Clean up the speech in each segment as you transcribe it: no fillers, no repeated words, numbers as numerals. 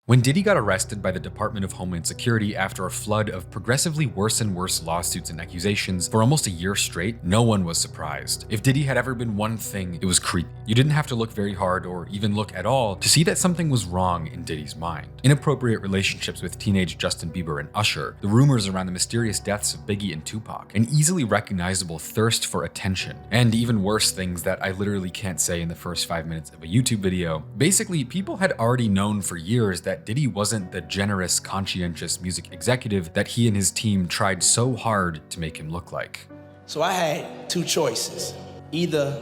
When Diddy got arrested by the Department of Homeland Security after a flood of progressively worse and worse lawsuits and accusations for almost a year straight, no one was surprised. If Diddy had ever been one thing, it was creepy. You didn't have to look very hard or even look at all to see that something was wrong in Diddy's mind. Inappropriate relationships with teenage Justin Bieber and Usher, the rumors around the mysterious deaths of Biggie and Tupac, an easily recognizable thirst for attention, and even worse things that I literally can't say in the first 5 minutes of a YouTube video. Basically, people had already known for years that Diddy wasn't the generous, conscientious music executive that he and his team tried so hard to make him look like. So I had two choices. Either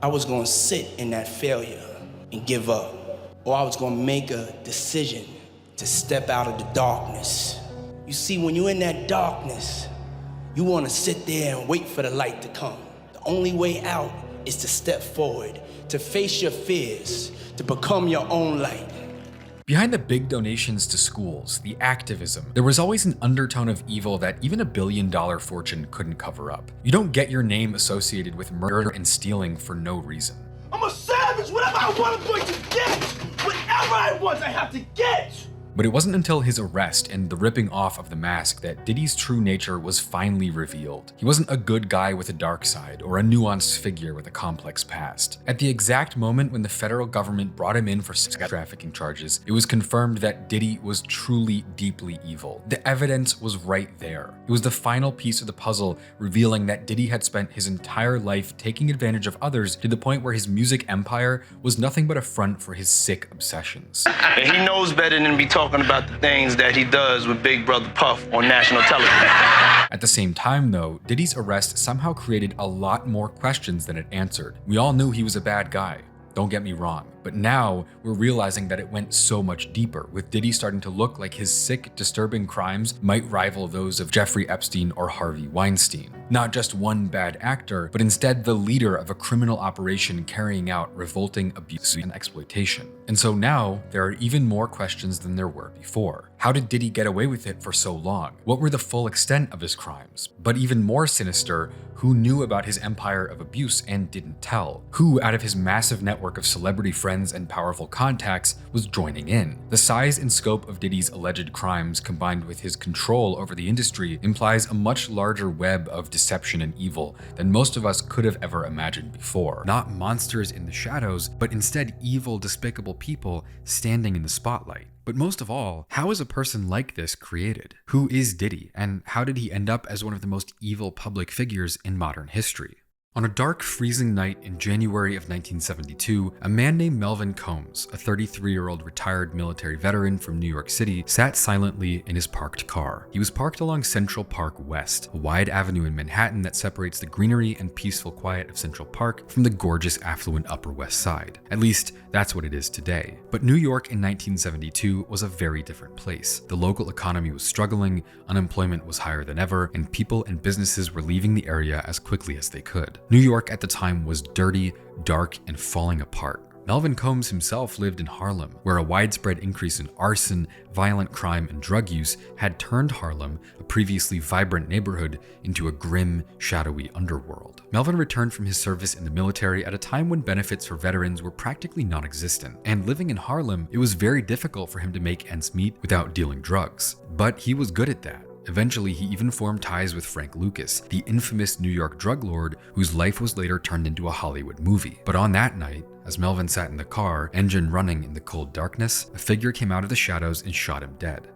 I was gonna sit in that failure and give up, or I was gonna make a decision to step out of the darkness. You see, when you're in that darkness, you wanna sit there and wait for the light to come. The only way out is to step forward, to face your fears, to become your own light. Behind the big donations to schools, the activism, there was always an undertone of evil that even $1 billion fortune couldn't cover up. You don't get your name associated with murder and stealing for no reason. I'm a savage! Whatever I want, I'm going to get! Whatever I want, I have to get! But it wasn't until his arrest and the ripping off of the mask that Diddy's true nature was finally revealed. He wasn't a good guy with a dark side or a nuanced figure with a complex past. At the exact moment when the federal government brought him in for sex trafficking charges, it was confirmed that Diddy was truly deeply evil. The evidence was right there. It was the final piece of the puzzle revealing that Diddy had spent his entire life taking advantage of others to the point where his music empire was nothing but a front for his sick obsessions. And he knows better than to be talking about the things that he does with Big Brother Puff on national television. At the same time though, Diddy's arrest somehow created a lot more questions than it answered. We all knew he was a bad guy, don't get me wrong, but now we're realizing that it went so much deeper, with Diddy starting to look like his sick, disturbing crimes might rival those of Jeffrey Epstein or Harvey Weinstein. Not just one bad actor, but instead the leader of a criminal operation carrying out revolting abuse and exploitation. And so now, there are even more questions than there were before. How did Diddy get away with it for so long? What were the full extent of his crimes? But even more sinister, who knew about his empire of abuse and didn't tell? Who, out of his massive network of celebrity friends and powerful contacts, was joining in? The size and scope of Diddy's alleged crimes, combined with his control over the industry, implies a much larger web of deception and evil than most of us could have ever imagined before. Not monsters in the shadows, but instead evil, despicable people standing in the spotlight. But most of all, how is a person like this created? Who is Diddy, and how did he end up as one of the most evil public figures in modern history? On a dark, freezing night in January of 1972, a man named Melvin Combs, a 33-year-old retired military veteran from New York City, sat silently in his parked car. He was parked along Central Park West, a wide avenue in Manhattan that separates the greenery and peaceful quiet of Central Park from the gorgeous, affluent Upper West Side. At least, that's what it is today. But New York in 1972 was a very different place. The local economy was struggling, unemployment was higher than ever, and people and businesses were leaving the area as quickly as they could. New York at the time was dirty, dark, and falling apart. Melvin Combs himself lived in Harlem, where a widespread increase in arson, violent crime, and drug use had turned Harlem, a previously vibrant neighborhood, into a grim, shadowy underworld. Melvin returned from his service in the military at a time when benefits for veterans were practically non-existent, and living in Harlem, it was very difficult for him to make ends meet without dealing drugs. But he was good at that. Eventually, he even formed ties with Frank Lucas, the infamous New York drug lord whose life was later turned into a Hollywood movie. But on that night, as Melvin sat in the car, engine running in the cold darkness, a figure came out of the shadows and shot him dead.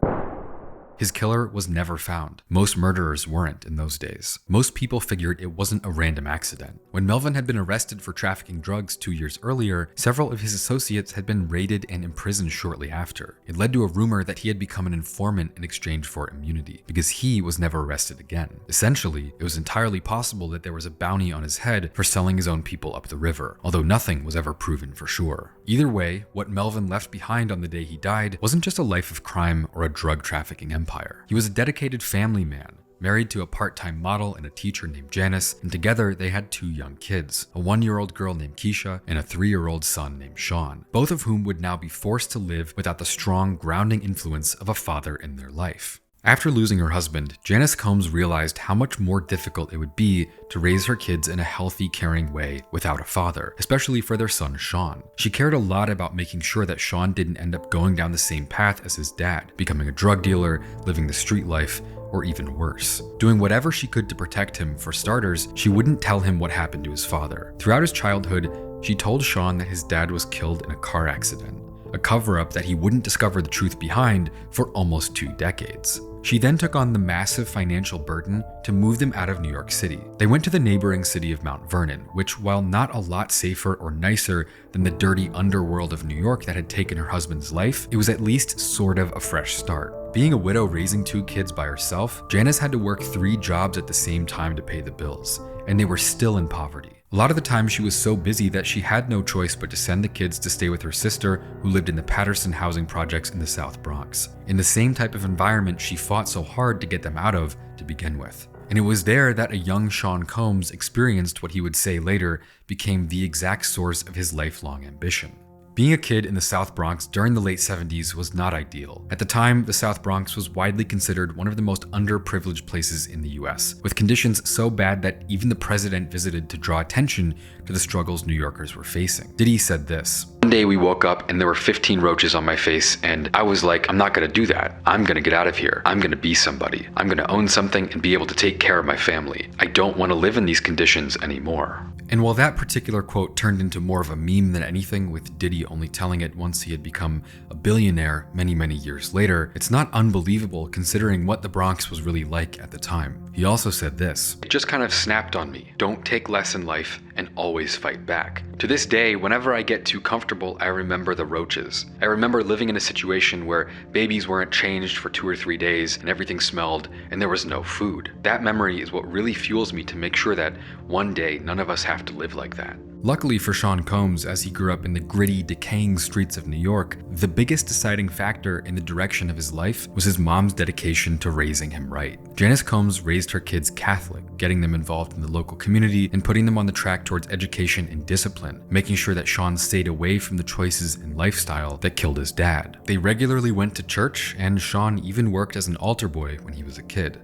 His killer was never found. Most murderers weren't in those days. Most people figured it wasn't a random accident. When Melvin had been arrested for trafficking drugs 2 years earlier, several of his associates had been raided and imprisoned shortly after. It led to a rumor that he had become an informant in exchange for immunity, because he was never arrested again. Essentially, it was entirely possible that there was a bounty on his head for selling his own people up the river, although nothing was ever proven for sure. Either way, what Melvin left behind on the day he died wasn't just a life of crime or a drug trafficking empire. He was a dedicated family man, married to a part-time model and a teacher named Janice, and together they had 2 young kids, a 1-year-old girl named Keisha and a 3-year-old son named Sean, both of whom would now be forced to live without the strong, grounding influence of a father in their life. After losing her husband, Janice Combs realized how much more difficult it would be to raise her kids in a healthy, caring way without a father, especially for their son Sean. She cared a lot about making sure that Sean didn't end up going down the same path as his dad, becoming a drug dealer, living the street life, or even worse. Doing whatever she could to protect him. For starters, she wouldn't tell him what happened to his father. Throughout his childhood, she told Sean that his dad was killed in a car accident, a cover-up that he wouldn't discover the truth behind for almost 2 decades. She then took on the massive financial burden to move them out of New York City. They went to the neighboring city of Mount Vernon, which, while not a lot safer or nicer than the dirty underworld of New York that had taken her husband's life, it was at least sort of a fresh start. Being a widow raising 2 kids by herself, Janice had to work 3 jobs at the same time to pay the bills, and they were still in poverty. A lot of the time she was so busy that she had no choice but to send the kids to stay with her sister, who lived in the Patterson housing projects in the South Bronx, in the same type of environment she fought so hard to get them out of to begin with. And it was there that a young Sean Combs experienced what he would say later became the exact source of his lifelong ambition. Being a kid in the South Bronx during the late 70s was not ideal. At the time, the South Bronx was widely considered one of the most underprivileged places in the US, with conditions so bad that even the president visited to draw attention to the struggles New Yorkers were facing. Diddy said this: "One day we woke up and there were 15 roaches on my face, and I was like, I'm not gonna do that. I'm gonna get out of here. I'm gonna be somebody. I'm gonna own something and be able to take care of my family. I don't want to live in these conditions anymore." And while that particular quote turned into more of a meme than anything, with Diddy only telling it once he had become a billionaire many years later, it's not unbelievable considering what the Bronx was really like at the time. He also said this: "It just kind of snapped on me. Don't take less in life and always fight back. To this day, whenever I get too comfortable, I remember the roaches. I remember living in a situation where babies weren't changed for 2 or 3 days and everything smelled and there was no food. That memory is what really fuels me to make sure that one day none of us have to live like that." Luckily for Sean Combs, as he grew up in the gritty, decaying streets of New York, the biggest deciding factor in the direction of his life was his mom's dedication to raising him right. Janice Combs raised her kids Catholic, getting them involved in the local community and putting them on the track towards education and discipline, making sure that Sean stayed away from the choices and lifestyle that killed his dad. They regularly went to church, and Sean even worked as an altar boy when he was a kid.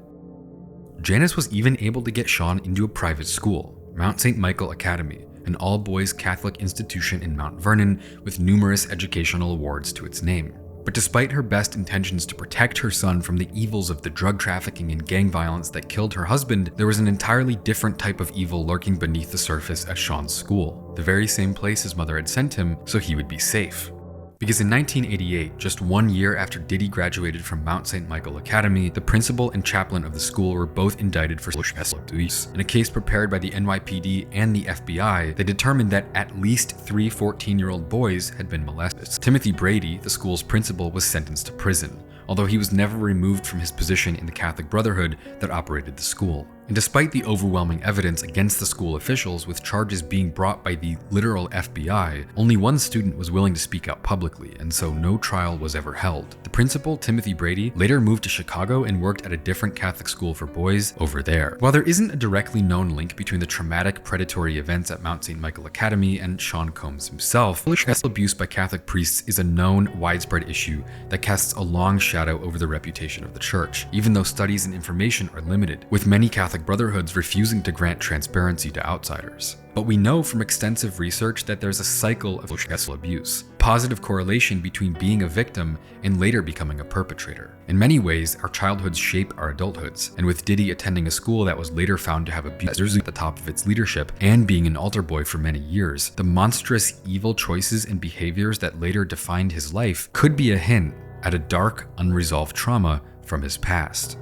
Janice was even able to get Sean into a private school, Mount St. Michael Academy, an all-boys Catholic institution in Mount Vernon with numerous educational awards to its name. But despite her best intentions to protect her son from the evils of the drug trafficking and gang violence that killed her husband, there was an entirely different type of evil lurking beneath the surface at Sean's school, the very same place his mother had sent him so he would be safe. Because in 1988, just 1 year after Diddy graduated from Mount St. Michael Academy, the principal and chaplain of the school were both indicted for abuse. In a case prepared by the NYPD and the FBI, they determined that at least 3 14-year-old boys had been molested. Timothy Brady, the school's principal, was sentenced to prison, although he was never removed from his position in the Catholic Brotherhood that operated the school. And despite the overwhelming evidence against the school officials, with charges being brought by the literal FBI, only one student was willing to speak out publicly, and so no trial was ever held. The principal, Timothy Brady, later moved to Chicago and worked at a different Catholic school for boys over there. While there isn't a directly known link between the traumatic predatory events at Mount St. Michael Academy and Sean Combs himself, sexual abuse by Catholic priests is a known, widespread issue that casts a long shadow over the reputation of the church, even though studies and information are limited, with many Catholic brotherhoods refusing to grant transparency to outsiders. But we know from extensive research that there's a cycle of sexual abuse, positive correlation between being a victim and later becoming a perpetrator. In many ways, our childhoods shape our adulthoods, and with Diddy attending a school that was later found to have abusers at the top of its leadership and being an altar boy for many years, the monstrous evil choices and behaviors that later defined his life could be a hint at a dark, unresolved trauma from his past.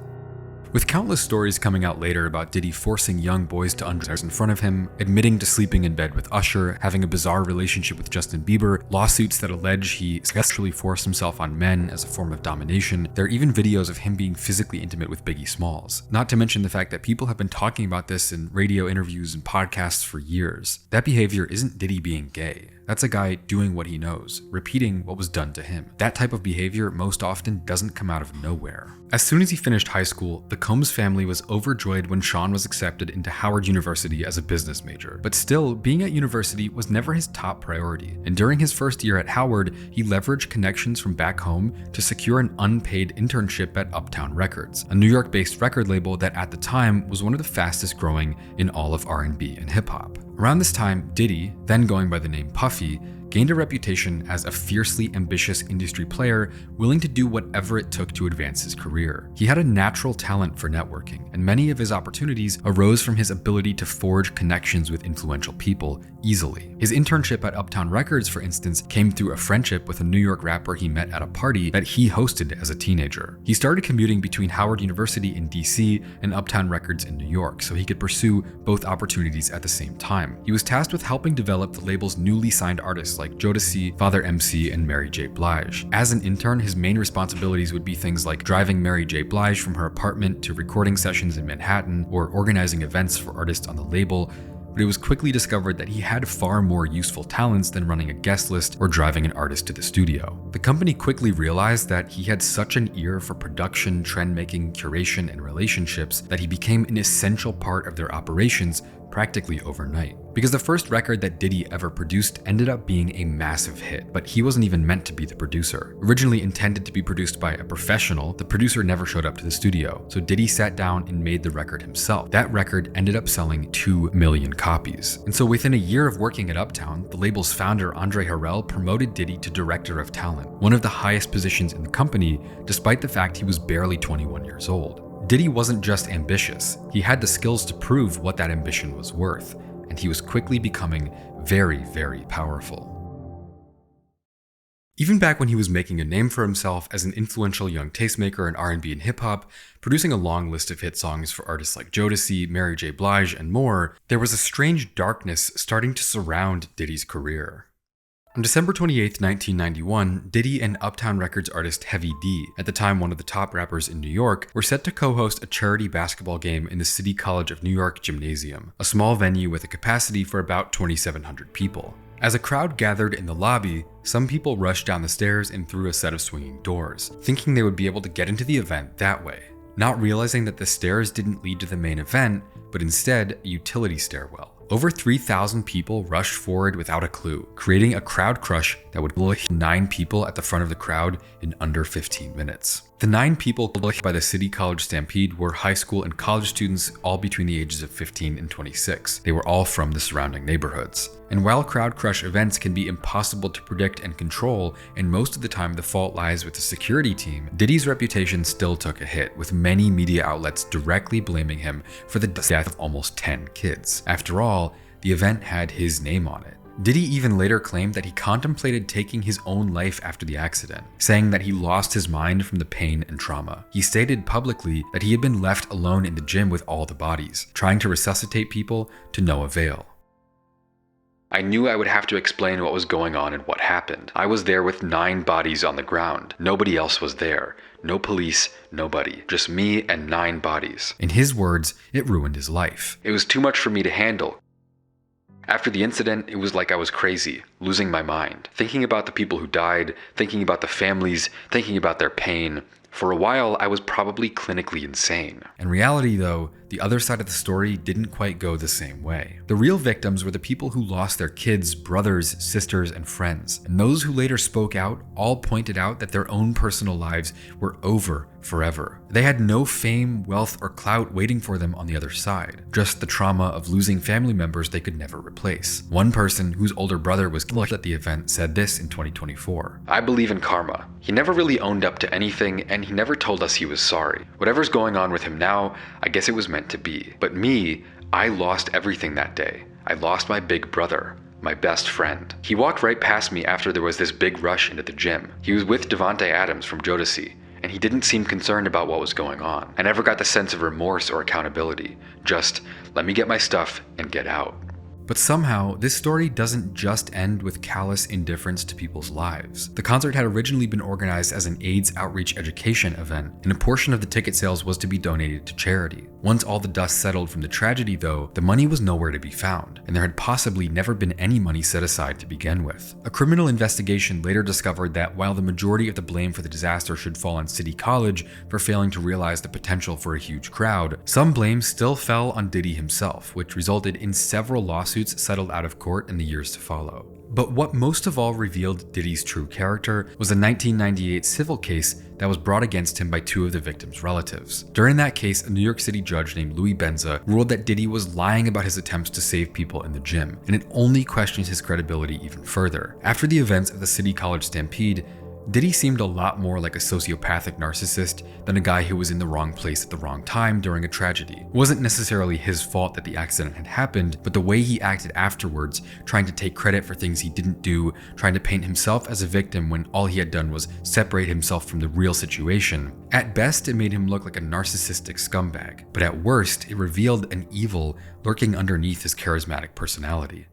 With countless stories coming out later about Diddy forcing young boys to undress in front of him, admitting to sleeping in bed with Usher, having a bizarre relationship with Justin Bieber, lawsuits that allege he sexually forced himself on men as a form of domination, there are even videos of him being physically intimate with Biggie Smalls. Not to mention the fact that people have been talking about this in radio interviews and podcasts for years. That behavior isn't Diddy being gay. That's a guy doing what he knows, repeating what was done to him. That type of behavior most often doesn't come out of nowhere. As soon as he finished high school, the Combs family was overjoyed when Sean was accepted into Howard University as a business major. But still, being at university was never his top priority. And during his first year at Howard, he leveraged connections from back home to secure an unpaid internship at Uptown Records, a New York-based record label that at the time was one of the fastest growing in all of R&B and hip-hop. Around this time, Diddy, then going by the name Puffy, gained a reputation as a fiercely ambitious industry player willing to do whatever it took to advance his career. He had a natural talent for networking, and many of his opportunities arose from his ability to forge connections with influential people easily. His internship at Uptown Records, for instance, came through a friendship with a New York rapper he met at a party that he hosted as a teenager. He started commuting between Howard University in DC and Uptown Records in New York so he could pursue both opportunities at the same time. He was tasked with helping develop the label's newly signed artists like Jodeci, Father MC, and Mary J. Blige. As an intern, his main responsibilities would be things like driving Mary J. Blige from her apartment to recording sessions in Manhattan or organizing events for artists on the label, but it was quickly discovered that he had far more useful talents than running a guest list or driving an artist to the studio. The company quickly realized that he had such an ear for production, trend-making, curation, and relationships that he became an essential part of their operations practically overnight. Because the first record that Diddy ever produced ended up being a massive hit, but he wasn't even meant to be the producer. Originally intended to be produced by a professional, the producer never showed up to the studio, so Diddy sat down and made the record himself. That record ended up selling 2 million copies. And so within a year of working at Uptown, the label's founder Andre Harrell promoted Diddy to Director of Talent, one of the highest positions in the company, despite the fact he was barely 21 years old. Diddy wasn't just ambitious, he had the skills to prove what that ambition was worth, and he was quickly becoming very, very powerful. Even back when he was making a name for himself as an influential young tastemaker in R&B and hip-hop, producing a long list of hit songs for artists like Jodeci, Mary J. Blige, and more, there was a strange darkness starting to surround Diddy's career. On December 28, 1991, Diddy and Uptown Records artist Heavy D, at the time one of the top rappers in New York, were set to co-host a charity basketball game in the City College of New York Gymnasium, a small venue with a capacity for about 2,700 people. As a crowd gathered in the lobby, some people rushed down the stairs and through a set of swinging doors, thinking they would be able to get into the event that way, not realizing that the stairs didn't lead to the main event, but instead a utility stairwell. Over 3,000 people rushed forward without a clue, creating a crowd crush that would kill 9 people at the front of the crowd in under 15 minutes. The 9 people killed by the City College Stampede were high school and college students, all between the ages of 15 and 26. They were all from the surrounding neighborhoods. And while crowd crush events can be impossible to predict and control, and most of the time the fault lies with the security team, Diddy's reputation still took a hit, with many media outlets directly blaming him for the death of almost 10 kids. After all, the event had his name on it. Diddy even later claimed that he contemplated taking his own life after the accident, saying that he lost his mind from the pain and trauma. He stated publicly that he had been left alone in the gym with all the bodies, trying to resuscitate people to no avail. I knew I would have to explain what was going on and what happened. I was there with 9 bodies on the ground. Nobody else was there. No police, nobody. Just me and 9 bodies. In his words, it ruined his life. It was too much for me to handle. After the incident, it was like I was crazy, losing my mind, thinking about the people who died, thinking about the families, thinking about their pain. For a while, I was probably clinically insane. In reality, though, the other side of the story didn't quite go the same way. The real victims were the people who lost their kids, brothers, sisters, and friends. And those who later spoke out all pointed out that their own personal lives were over forever. They had no fame, wealth, or clout waiting for them on the other side, just the trauma of losing family members they could never replace. One person whose older brother was killed at the event said this in 2024. I believe in karma. He never really owned up to anything, and he never told us he was sorry. Whatever's going on with him now, I guess it was meant to be. But me, I lost everything that day. I lost my big brother, my best friend. He walked right past me after there was this big rush into the gym. He was with Devontae Adams from Jodeci, and he didn't seem concerned about what was going on. I never got the sense of remorse or accountability. Just, let me get my stuff and get out. But somehow, this story doesn't just end with callous indifference to people's lives. The concert had originally been organized as an AIDS outreach education event, and a portion of the ticket sales was to be donated to charity. Once all the dust settled from the tragedy though, the money was nowhere to be found, and there had possibly never been any money set aside to begin with. A criminal investigation later discovered that while the majority of the blame for the disaster should fall on City College for failing to realize the potential for a huge crowd, some blame still fell on Diddy himself, which resulted in several lawsuits settled out of court in the years to follow. But what most of all revealed Diddy's true character was a 1998 civil case that was brought against him by two of the victims' relatives. During that case, a New York City judge named Louis Benza ruled that Diddy was lying about his attempts to save people in the gym, and it only questioned his credibility even further. After the events of the City College stampede, Diddy seemed a lot more like a sociopathic narcissist than a guy who was in the wrong place at the wrong time during a tragedy. It wasn't necessarily his fault that the accident had happened, but the way he acted afterwards, trying to take credit for things he didn't do, trying to paint himself as a victim when all he had done was separate himself from the real situation. At best, it made him look like a narcissistic scumbag, but at worst, it revealed an evil lurking underneath his charismatic personality.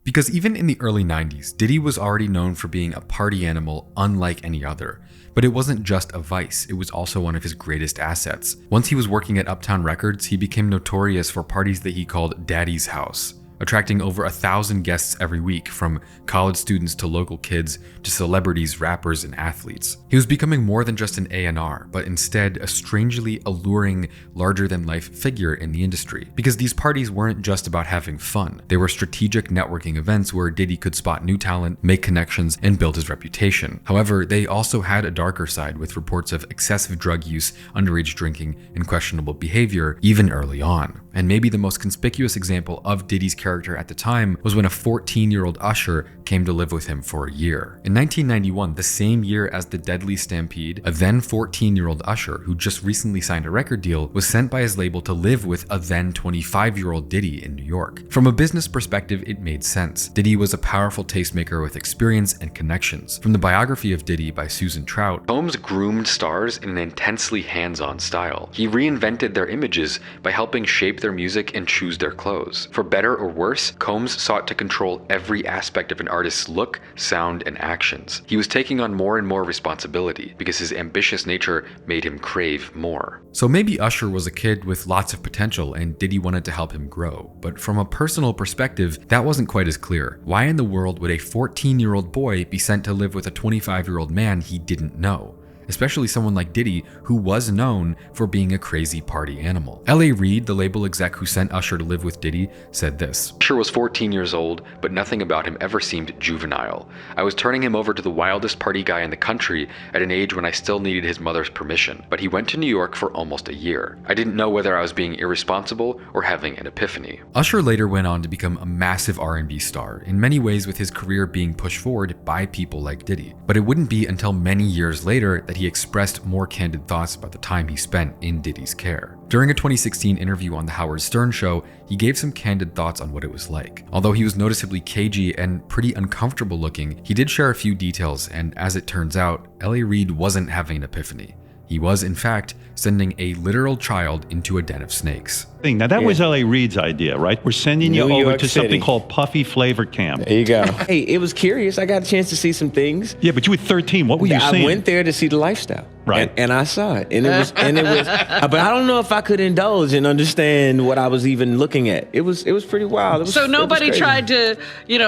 Because even in the early 90s, Diddy was already known for being a party animal unlike any other. But it wasn't just a vice, it was also one of his greatest assets. Once he was working at Uptown Records, he became notorious for parties that he called Daddy's House, attracting over 1,000 guests every week, from college students to local kids to celebrities, rappers, and athletes. He was becoming more than just an A&R, but instead a strangely alluring, larger-than-life figure in the industry. Because these parties weren't just about having fun. They were strategic networking events where Diddy could spot new talent, make connections, and build his reputation. However, they also had a darker side, with reports of excessive drug use, underage drinking, and questionable behavior even early on. And maybe the most conspicuous example of Diddy's character at the time was when a 14-year-old usher came to live with him for a year. In 1991, the same year as the deadly stampede, a then 14-year-old usher who just recently signed a record deal was sent by his label to live with a then 25-year-old Diddy in New York. From a business perspective, it made sense. Diddy was a powerful tastemaker with experience and connections. From the biography of Diddy by Susan Trout, Combs groomed stars in an intensely hands-on style. He reinvented their images by helping shape their music and choose their clothes. For better or worse, Combs sought to control every aspect of an artist's look, sound, and actions. He was taking on more and more responsibility because his ambitious nature made him crave more. So maybe Usher was a kid with lots of potential and Diddy wanted to help him grow, but from a personal perspective, that wasn't quite as clear. Why in the world would a 14-year-old boy be sent to live with a 25-year-old man he didn't know? Especially someone like Diddy, who was known for being a crazy party animal. L.A. Reid, the label exec who sent Usher to live with Diddy, said this: Usher was 14 years old, but nothing about him ever seemed juvenile. I was turning him over to the wildest party guy in the country at an age when I still needed his mother's permission, but he went to New York for almost a year. I didn't know whether I was being irresponsible or having an epiphany. Usher later went on to become a massive R&B star, in many ways with his career being pushed forward by people like Diddy. But it wouldn't be until many years later that he expressed more candid thoughts about the time he spent in Diddy's care. During a 2016 interview on The Howard Stern Show, he gave some candid thoughts on what it was like. Although he was noticeably cagey and pretty uncomfortable looking, he did share a few details, and as it turns out, L.A. Reid wasn't having an epiphany. He was, in fact, sending a literal child into a den of snakes. Now, that was L.A. Reid's idea, right? We're sending you over to something called Puffy Flavor Camp. There you go. Hey, it was curious. I got a chance to see some things. Yeah, but you were 13. What were you seeing? I went there to see the lifestyle. Right. And I saw it. And it was, but I don't know if I could indulge and understand what I was even looking at. It was pretty wild. So nobody tried to,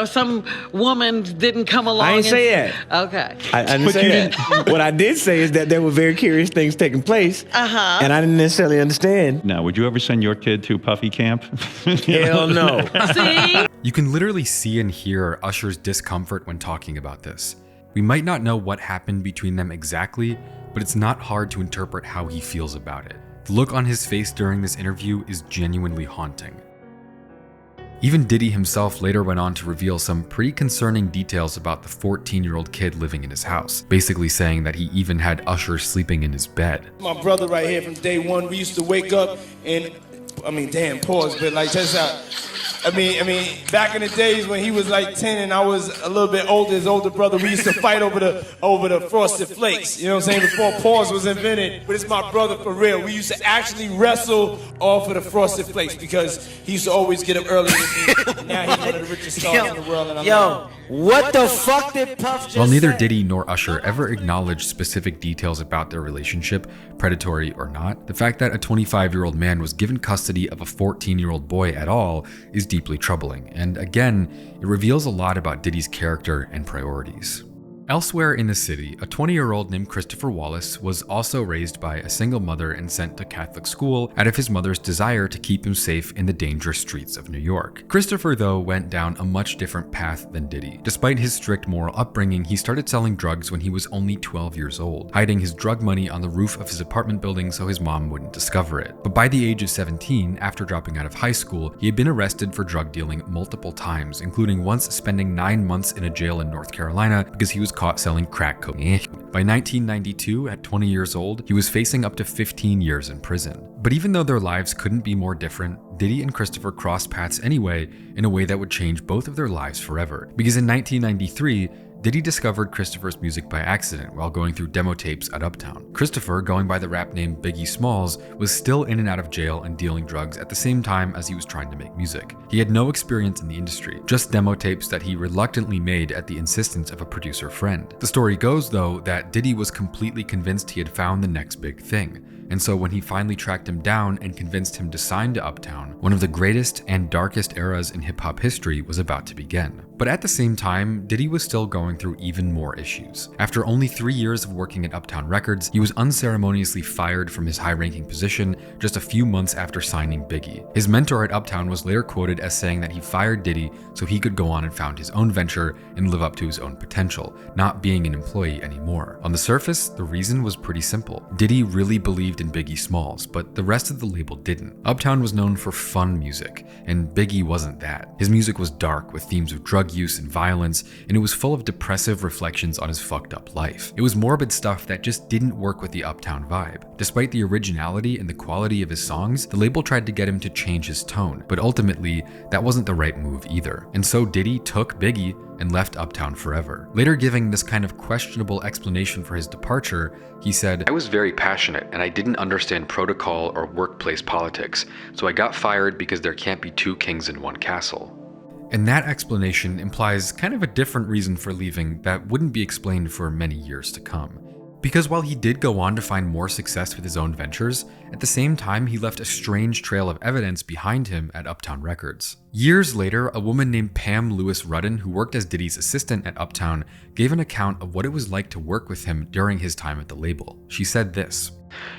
some woman didn't come along. I didn't say that. Okay. I didn't say that. What I did say is that there were very curious things taking place. Uh-huh. And I didn't necessarily understand. Now, would you ever send your kid to Puffy Camp? Hell no. See? You can literally see and hear Usher's discomfort when talking about this. We might not know what happened between them exactly, but it's not hard to interpret how he feels about it. The look on his face during this interview is genuinely haunting. Even Diddy himself later went on to reveal some pretty concerning details about the 14-year-old kid living in his house, basically saying that he even had Usher sleeping in his bed. My brother right here from day one, we used to wake up and, pause, but like, check this out. I mean, back in the days when he was like 10 and I was a little bit older, his older brother, we used to fight over the Frosted Flakes. You know what I'm saying? Before pause was invented. But it's my brother for real. We used to actually wrestle off of the Frosted Flakes because he used to always get up early with me. Now he's one of the richest stars in the world. And I'm like, what the fuck did Puff just While neither say? Diddy nor Usher ever acknowledged specific details about their relationship, predatory or not, the fact that a 25-year-old man was given custody of a 14-year-old boy at all is deeply troubling, and again, it reveals a lot about Diddy's character and priorities. Elsewhere in the city, a 20-year-old named Christopher Wallace was also raised by a single mother and sent to Catholic school out of his mother's desire to keep him safe in the dangerous streets of New York. Christopher, though, went down a much different path than Diddy. Despite his strict moral upbringing, he started selling drugs when he was only 12 years old, hiding his drug money on the roof of his apartment building so his mom wouldn't discover it. But by the age of 17, after dropping out of high school, he had been arrested for drug dealing multiple times, including once spending 9 months in a jail in North Carolina because he was caught selling crack cocaine. By 1992, at 20 years old, he was facing up to 15 years in prison. But even though their lives couldn't be more different, Diddy and Christopher crossed paths anyway in a way that would change both of their lives forever. Because in 1993, Diddy discovered Christopher's music by accident while going through demo tapes at Uptown. Christopher, going by the rap name Biggie Smalls, was still in and out of jail and dealing drugs at the same time as he was trying to make music. He had no experience in the industry, just demo tapes that he reluctantly made at the insistence of a producer friend. The story goes, though, that Diddy was completely convinced he had found the next big thing. And so when he finally tracked him down and convinced him to sign to Uptown, one of the greatest and darkest eras in hip-hop history was about to begin. But at the same time, Diddy was still going through even more issues. After only 3 years of working at Uptown Records, he was unceremoniously fired from his high-ranking position just a few months after signing Biggie. His mentor at Uptown was later quoted as saying that he fired Diddy so he could go on and found his own venture and live up to his own potential, not being an employee anymore. On the surface, the reason was pretty simple. Diddy really believed in Biggie Smalls, but the rest of the label didn't. Uptown was known for fun music, and Biggie wasn't that. His music was dark with themes of drug use and violence, and it was full of depressive reflections on his fucked up life. It was morbid stuff that just didn't work with the Uptown vibe. Despite the originality and the quality of his songs, the label tried to get him to change his tone, but ultimately, that wasn't the right move either. And so Diddy took Biggie and left Uptown forever. Later giving this kind of questionable explanation for his departure, he said, "I was very passionate and I didn't understand protocol or workplace politics, so I got fired because there can't be two kings in one castle." And that explanation implies kind of a different reason for leaving that wouldn't be explained for many years to come. Because while he did go on to find more success with his own ventures, at the same time he left a strange trail of evidence behind him at Uptown Records. Years later, a woman named Pam Lewis Rudden, who worked as Diddy's assistant at Uptown, gave an account of what it was like to work with him during his time at the label. She said this: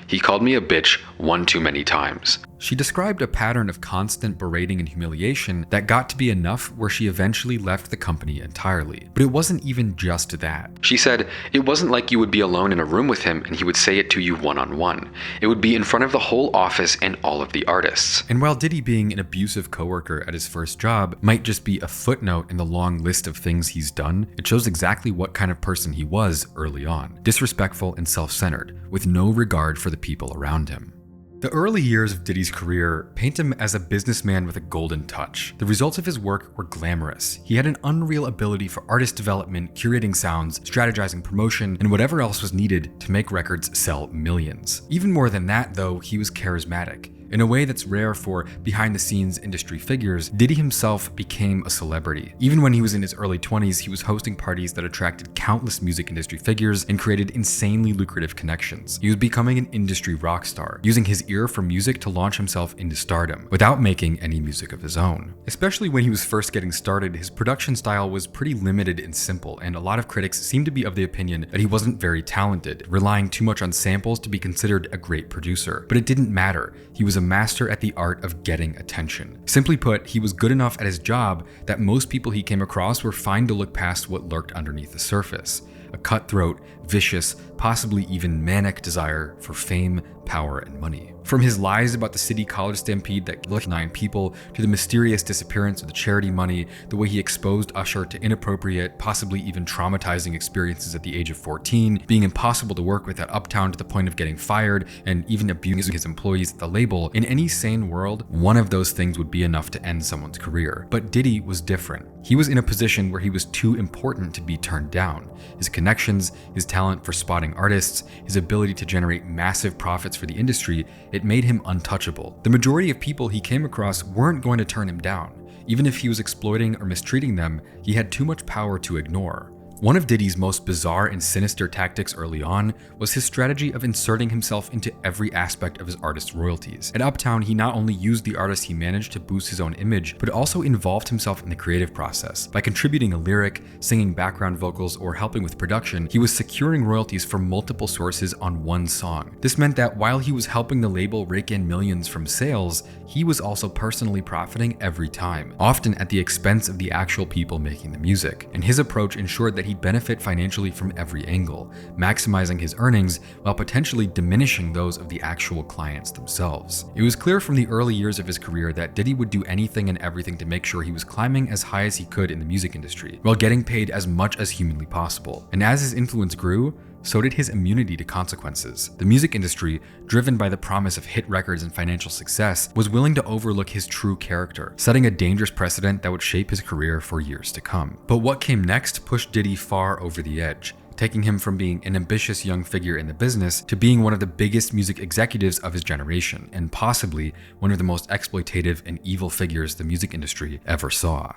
"He called me a bitch one too many times." She described a pattern of constant berating and humiliation that got to be enough where she eventually left the company entirely. But it wasn't even just that. She said, "It wasn't like you would be alone in a room with him and he would say it to you one-on-one. It would be in front of the whole office and all of the artists." And while Diddy being an abusive coworker at his first job might just be a footnote in the long list of things he's done, it shows exactly what kind of person he was early on. Disrespectful and self-centered, with no regard for the people around him. The early years of Diddy's career paint him as a businessman with a golden touch. The results of his work were glamorous. He had an unreal ability for artist development, curating sounds, strategizing promotion, and whatever else was needed to make records sell millions. Even more than that, though, he was charismatic. In a way that's rare for behind-the-scenes industry figures, Diddy himself became a celebrity. Even when he was in his early 20s, he was hosting parties that attracted countless music industry figures and created insanely lucrative connections. He was becoming an industry rock star, using his ear for music to launch himself into stardom, without making any music of his own. Especially when he was first getting started, his production style was pretty limited and simple, and a lot of critics seemed to be of the opinion that he wasn't very talented, relying too much on samples to be considered a great producer. But it didn't matter. He was a master at the art of getting attention. Simply put, he was good enough at his job that most people he came across were fine to look past what lurked underneath the surface. A cutthroat, vicious, possibly even manic desire for fame, power, and money. From his lies about the city college stampede that killed 9 people, to the mysterious disappearance of the charity money, the way he exposed Usher to inappropriate, possibly even traumatizing experiences at the age of 14, being impossible to work with at Uptown to the point of getting fired, and even abusing his employees at the label, in any sane world, one of those things would be enough to end someone's career. But Diddy was different. He was in a position where he was too important to be turned down. His connections, his talent for spotting artists, his ability to generate massive profits for the industry, it made him untouchable. The majority of people he came across weren't going to turn him down. Even if he was exploiting or mistreating them, he had too much power to ignore. One of Diddy's most bizarre and sinister tactics early on was his strategy of inserting himself into every aspect of his artist's royalties. At Uptown, he not only used the artists he managed to boost his own image, but also involved himself in the creative process. By contributing a lyric, singing background vocals, or helping with production, he was securing royalties from multiple sources on one song. This meant that while he was helping the label rake in millions from sales, he was also personally profiting every time, often at the expense of the actual people making the music. And his approach ensured that he'd benefit financially from every angle, maximizing his earnings while potentially diminishing those of the actual clients themselves. It was clear from the early years of his career that Diddy would do anything and everything to make sure he was climbing as high as he could in the music industry, while getting paid as much as humanly possible. And as his influence grew, so did his immunity to consequences. The music industry, driven by the promise of hit records and financial success, was willing to overlook his true character, setting a dangerous precedent that would shape his career for years to come. But what came next pushed Diddy far over the edge, taking him from being an ambitious young figure in the business to being one of the biggest music executives of his generation, and possibly one of the most exploitative and evil figures the music industry ever saw.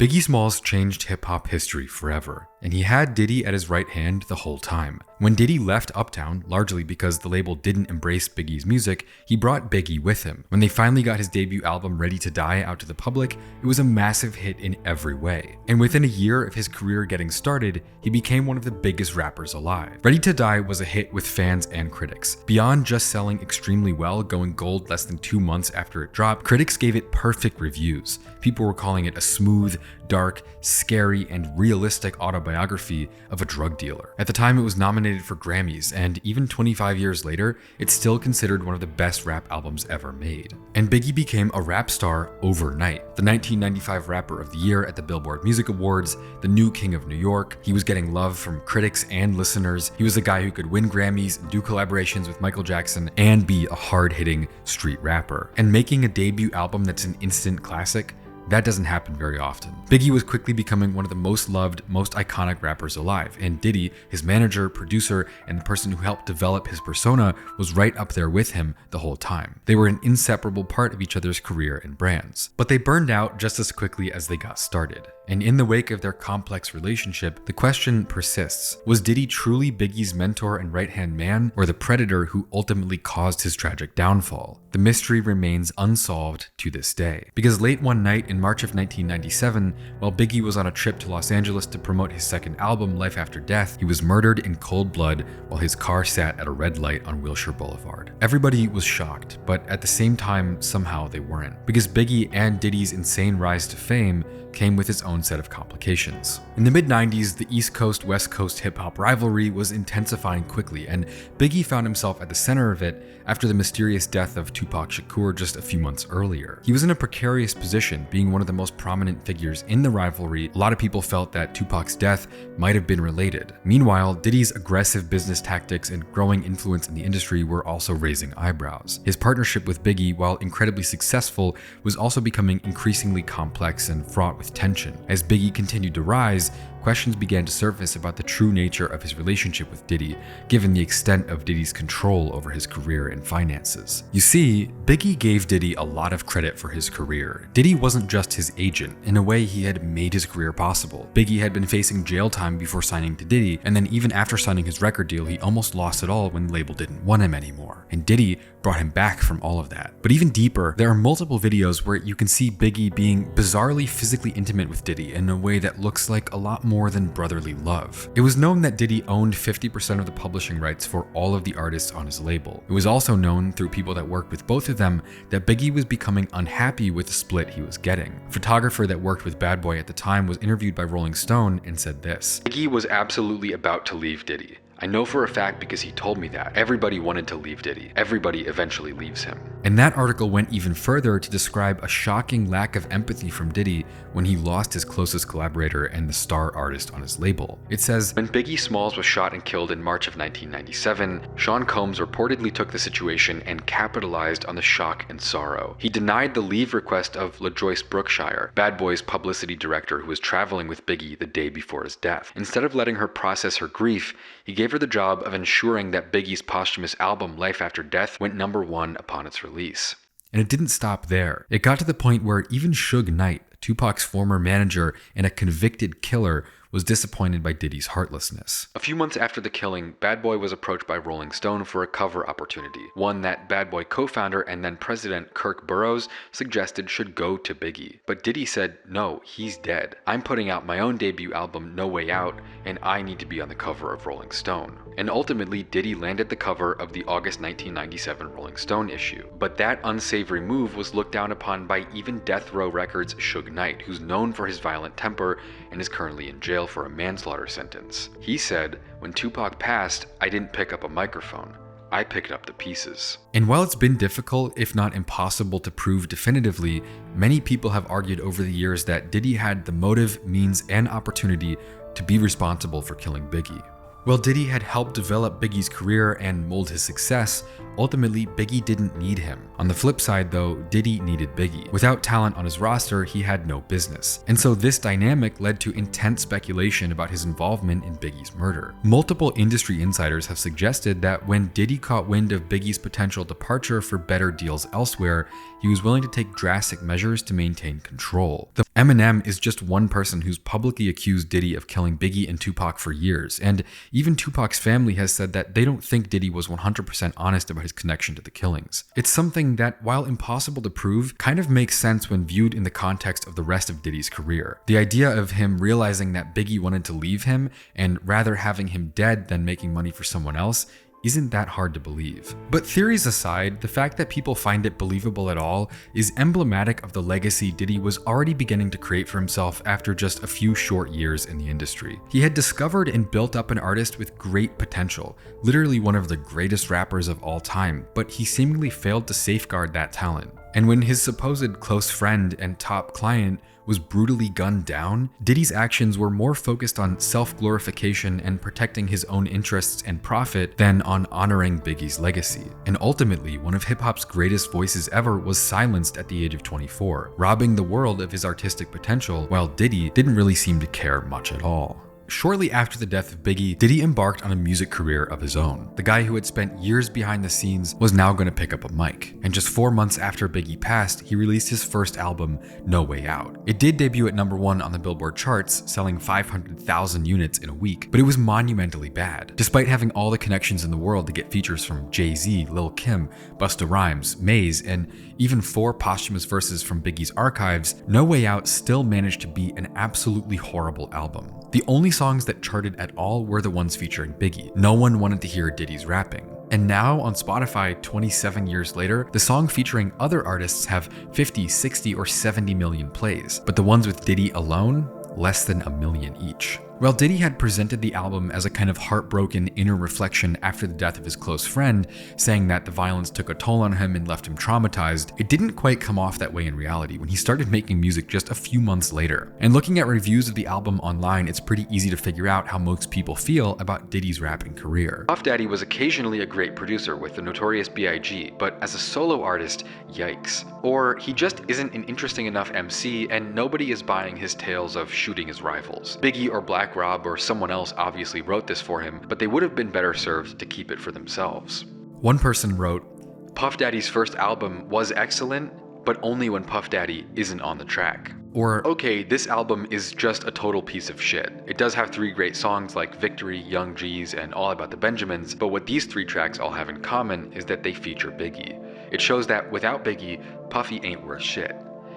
Biggie Smalls changed hip-hop history forever, and he had Diddy at his right hand the whole time. When Diddy left Uptown, largely because the label didn't embrace Biggie's music, he brought Biggie with him. When they finally got his debut album Ready to Die out to the public, it was a massive hit in every way. And within a year of his career getting started, he became one of the biggest rappers alive. Ready to Die was a hit with fans and critics. Beyond just selling extremely well, going gold less than 2 months after it dropped, critics gave it perfect reviews. People were calling it a smooth, dark, scary, and realistic autobiography of a drug dealer. At the time, it was nominated for Grammys, and even 25 years later, it's still considered one of the best rap albums ever made. And Biggie became a rap star overnight. The 1995 Rapper of the Year at the Billboard Music Awards, the new King of New York. He was getting love from critics and listeners. He was the guy who could win Grammys, do collaborations with Michael Jackson, and be a hard-hitting street rapper. And making a debut album that's an instant classic, that doesn't happen very often. Biggie was quickly becoming one of the most loved, most iconic rappers alive, and Diddy, his manager, producer, and the person who helped develop his persona, was right up there with him the whole time. They were an inseparable part of each other's career and brands. But they burned out just as quickly as they got started. And in the wake of their complex relationship, the question persists. Was Diddy truly Biggie's mentor and right-hand man, or the predator who ultimately caused his tragic downfall? The mystery remains unsolved to this day. Because late one night in March of 1997, while Biggie was on a trip to Los Angeles to promote his second album, Life After Death, he was murdered in cold blood while his car sat at a red light on Wilshire Boulevard. Everybody was shocked, but at the same time, somehow they weren't. Because Biggie and Diddy's insane rise to fame came with its own set of complications. In the mid-90s, the East Coast-West Coast hip-hop rivalry was intensifying quickly, and Biggie found himself at the center of it after the mysterious death of Tupac Shakur just a few months earlier. He was in a precarious position, being one of the most prominent figures in the rivalry. A lot of people felt that Tupac's death might have been related. Meanwhile, Diddy's aggressive business tactics and growing influence in the industry were also raising eyebrows. His partnership with Biggie, while incredibly successful, was also becoming increasingly complex and fraught with tension. As Biggie continued to rise, questions began to surface about the true nature of his relationship with Diddy, given the extent of Diddy's control over his career and finances. You see, Biggie gave Diddy a lot of credit for his career. Diddy wasn't just his agent. In a way, he had made his career possible. Biggie had been facing jail time before signing to Diddy, and then even after signing his record deal, he almost lost it all when the label didn't want him anymore. And Diddy brought him back from all of that. But even deeper, there are multiple videos where you can see Biggie being bizarrely physically intimate with Diddy in a way that looks like a lot more than brotherly love. It was known that Diddy owned 50% of the publishing rights for all of the artists on his label. It was also known through people that worked with both of them that Biggie was becoming unhappy with the split he was getting. A photographer that worked with Bad Boy at the time was interviewed by Rolling Stone and said this: "Biggie was absolutely about to leave Diddy. I know for a fact because he told me that. Everybody wanted to leave Diddy. Everybody eventually leaves him. And that article went even further to describe a shocking lack of empathy from Diddy when he lost his closest collaborator and the star artist on his label. It says, when Biggie Smalls was shot and killed in March of 1997, Sean Combs reportedly took the situation and capitalized on the shock and sorrow. He denied the leave request of LaJoyce Brookshire, Bad Boy's publicity director who was traveling with Biggie the day before his death. Instead of letting her process her grief, he gave her the job of ensuring that Biggie's posthumous album Life After Death went #1 upon its release. And it didn't stop there. It got to the point where even Suge Knight, Tupac's former manager and a convicted killer, was disappointed by Diddy's heartlessness. A few months after the killing, Bad Boy was approached by Rolling Stone for a cover opportunity, one that Bad Boy co-founder and then president Kirk Burroughs suggested should go to Biggie. But Diddy said, no, he's dead. I'm putting out my own debut album, No Way Out, and I need to be on the cover of Rolling Stone. And ultimately, Diddy landed the cover of the August 1997 Rolling Stone issue. But that unsavory move was looked down upon by even Death Row Records' Suge Knight, who's known for his violent temper and is currently in jail for a manslaughter sentence. He said, when Tupac passed, I didn't pick up a microphone. I picked up the pieces. And while it's been difficult, if not impossible, to prove definitively, many people have argued over the years that Diddy had the motive, means, and opportunity to be responsible for killing Biggie. While Diddy had helped develop Biggie's career and mold his success, ultimately Biggie didn't need him. On the flip side though, Diddy needed Biggie. Without talent on his roster, he had no business. And so this dynamic led to intense speculation about his involvement in Biggie's murder. Multiple industry insiders have suggested that when Diddy caught wind of Biggie's potential departure for better deals elsewhere, he was willing to take drastic measures to maintain control. Eminem is just one person who's publicly accused Diddy of killing Biggie and Tupac for years, and even Tupac's family has said that they don't think Diddy was 100% honest about his connection to the killings. It's something that, while impossible to prove, kind of makes sense when viewed in the context of the rest of Diddy's career. The idea of him realizing that Biggie wanted to leave him and rather having him dead than making money for someone else isn't that hard to believe. But theories aside, the fact that people find it believable at all is emblematic of the legacy Diddy was already beginning to create for himself after just a few short years in the industry. He had discovered and built up an artist with great potential, literally one of the greatest rappers of all time, but he seemingly failed to safeguard that talent. And when his supposed close friend and top client was brutally gunned down, Diddy's actions were more focused on self-glorification and protecting his own interests and profit than on honoring Biggie's legacy. And ultimately, one of hip-hop's greatest voices ever was silenced at the age of 24, robbing the world of his artistic potential, while Diddy didn't really seem to care much at all. Shortly after the death of Biggie, Diddy embarked on a music career of his own. The guy who had spent years behind the scenes was now going to pick up a mic. And just 4 months after Biggie passed, he released his first album, No Way Out. It did debut at #1 on the Billboard charts, selling 500,000 units in a week, but it was monumentally bad. Despite having all the connections in the world to get features from Jay-Z, Lil Kim, Busta Rhymes, Maze, and even 4 posthumous verses from Biggie's archives, No Way Out still managed to be an absolutely horrible album. The only songs that charted at all were the ones featuring Biggie. No one wanted to hear Diddy's rapping. And now on Spotify, 27 years later, the song featuring other artists have 50, 60, or 70 million plays, but the ones with Diddy alone, less than 1 million each. While Diddy had presented the album as a kind of heartbroken inner reflection after the death of his close friend, saying that the violence took a toll on him and left him traumatized, it didn't quite come off that way in reality when he started making music just a few months later. And looking at reviews of the album online, it's pretty easy to figure out how most people feel about Diddy's rapping career. Puff Daddy was occasionally a great producer with the Notorious B.I.G, but as a solo artist, yikes. Or he just isn't an interesting enough MC and nobody is buying his tales of shooting his rivals. Biggie or Black Rob or someone else obviously wrote this for him, but they would have been better served to keep it for themselves. One person wrote, Puff Daddy's first album was excellent, but only when Puff Daddy isn't on the track. Or, okay, this album is just a total piece of shit. It does have 3 great songs like Victory, Young G's, and All About the Benjamins, but what these 3 tracks all have in common is that they feature Biggie. It shows that without Biggie, Puffy ain't worth shit.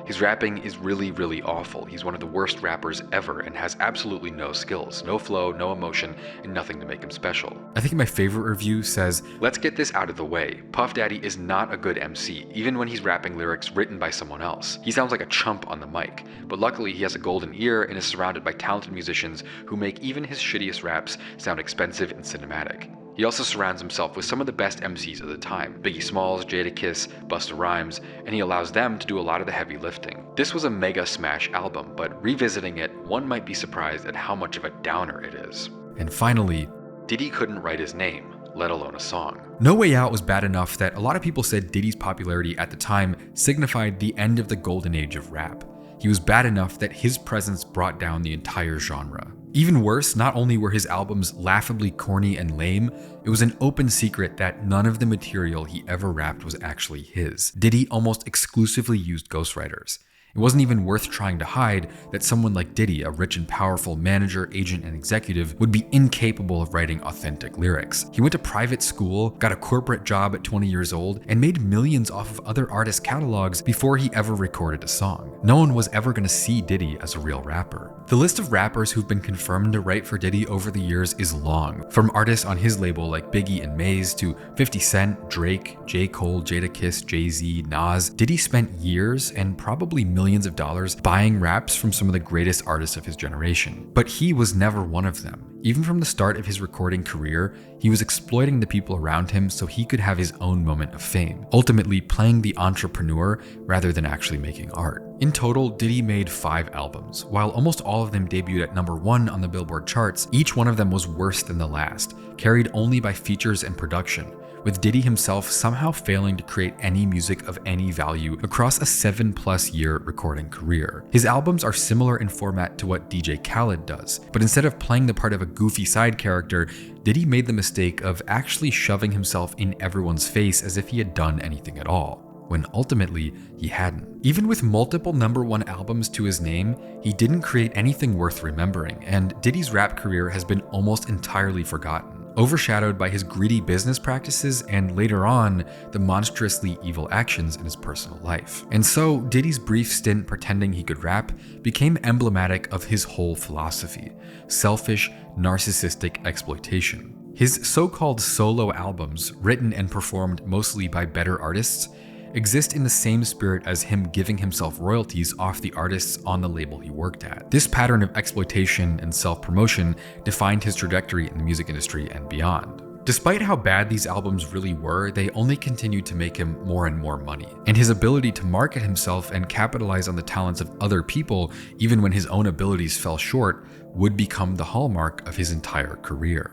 His rapping is really, really awful. He's one of the worst rappers ever and has absolutely no skills, no flow, no emotion, and nothing to make him special. I think my favorite review says, "Let's get this out of the way. Puff Daddy is not a good MC, even when he's rapping lyrics written by someone else. He sounds like a chump on the mic, but luckily he has a golden ear and is surrounded by talented musicians who make even his shittiest raps sound expensive and cinematic." He also surrounds himself with some of the best MCs of the time, Biggie Smalls, Jadakiss, Busta Rhymes, and he allows them to do a lot of the heavy lifting. This was a mega smash album, but revisiting it, one might be surprised at how much of a downer it is. And finally, Diddy couldn't write his name, let alone a song. No Way Out was bad enough that a lot of people said Diddy's popularity at the time signified the end of the golden age of rap. He was bad enough that his presence brought down the entire genre. Even worse, not only were his albums laughably corny and lame, it was an open secret that none of the material he ever rapped was actually his. Diddy almost exclusively used ghostwriters. It wasn't even worth trying to hide that someone like Diddy, a rich and powerful manager, agent, and executive, would be incapable of writing authentic lyrics. He went to private school, got a corporate job at 20 years old, and made millions off of other artists' catalogs before he ever recorded a song. No one was ever going to see Diddy as a real rapper. The list of rappers who've been confirmed to write for Diddy over the years is long. From artists on his label like Biggie and Maze to 50 Cent, Drake, J. Cole, Jadakiss, Jay-Z, Nas, Diddy spent years and probably millions of dollars buying raps from some of the greatest artists of his generation. But he was never one of them. Even from the start of his recording career, he was exploiting the people around him so he could have his own moment of fame, ultimately playing the entrepreneur rather than actually making art. In total, Diddy made 5 albums. While almost all of them debuted at #1 on the Billboard charts, each one of them was worse than the last, carried only by features and production, with Diddy himself somehow failing to create any music of any value across a 7+ year recording career. His albums are similar in format to what DJ Khaled does, but instead of playing the part of a goofy side character, Diddy made the mistake of actually shoving himself in everyone's face as if he had done anything at all, when ultimately he hadn't. Even with multiple #1 albums to his name, he didn't create anything worth remembering, and Diddy's rap career has been almost entirely forgotten, overshadowed by his greedy business practices and later on, the monstrously evil actions in his personal life. And so, Diddy's brief stint pretending he could rap became emblematic of his whole philosophy: selfish, narcissistic exploitation. His so-called solo albums, written and performed mostly by better artists, exist in the same spirit as him giving himself royalties off the artists on the label he worked at. This pattern of exploitation and self-promotion defined his trajectory in the music industry and beyond. Despite how bad these albums really were, they only continued to make him more and more money. And his ability to market himself and capitalize on the talents of other people, even when his own abilities fell short, would become the hallmark of his entire career.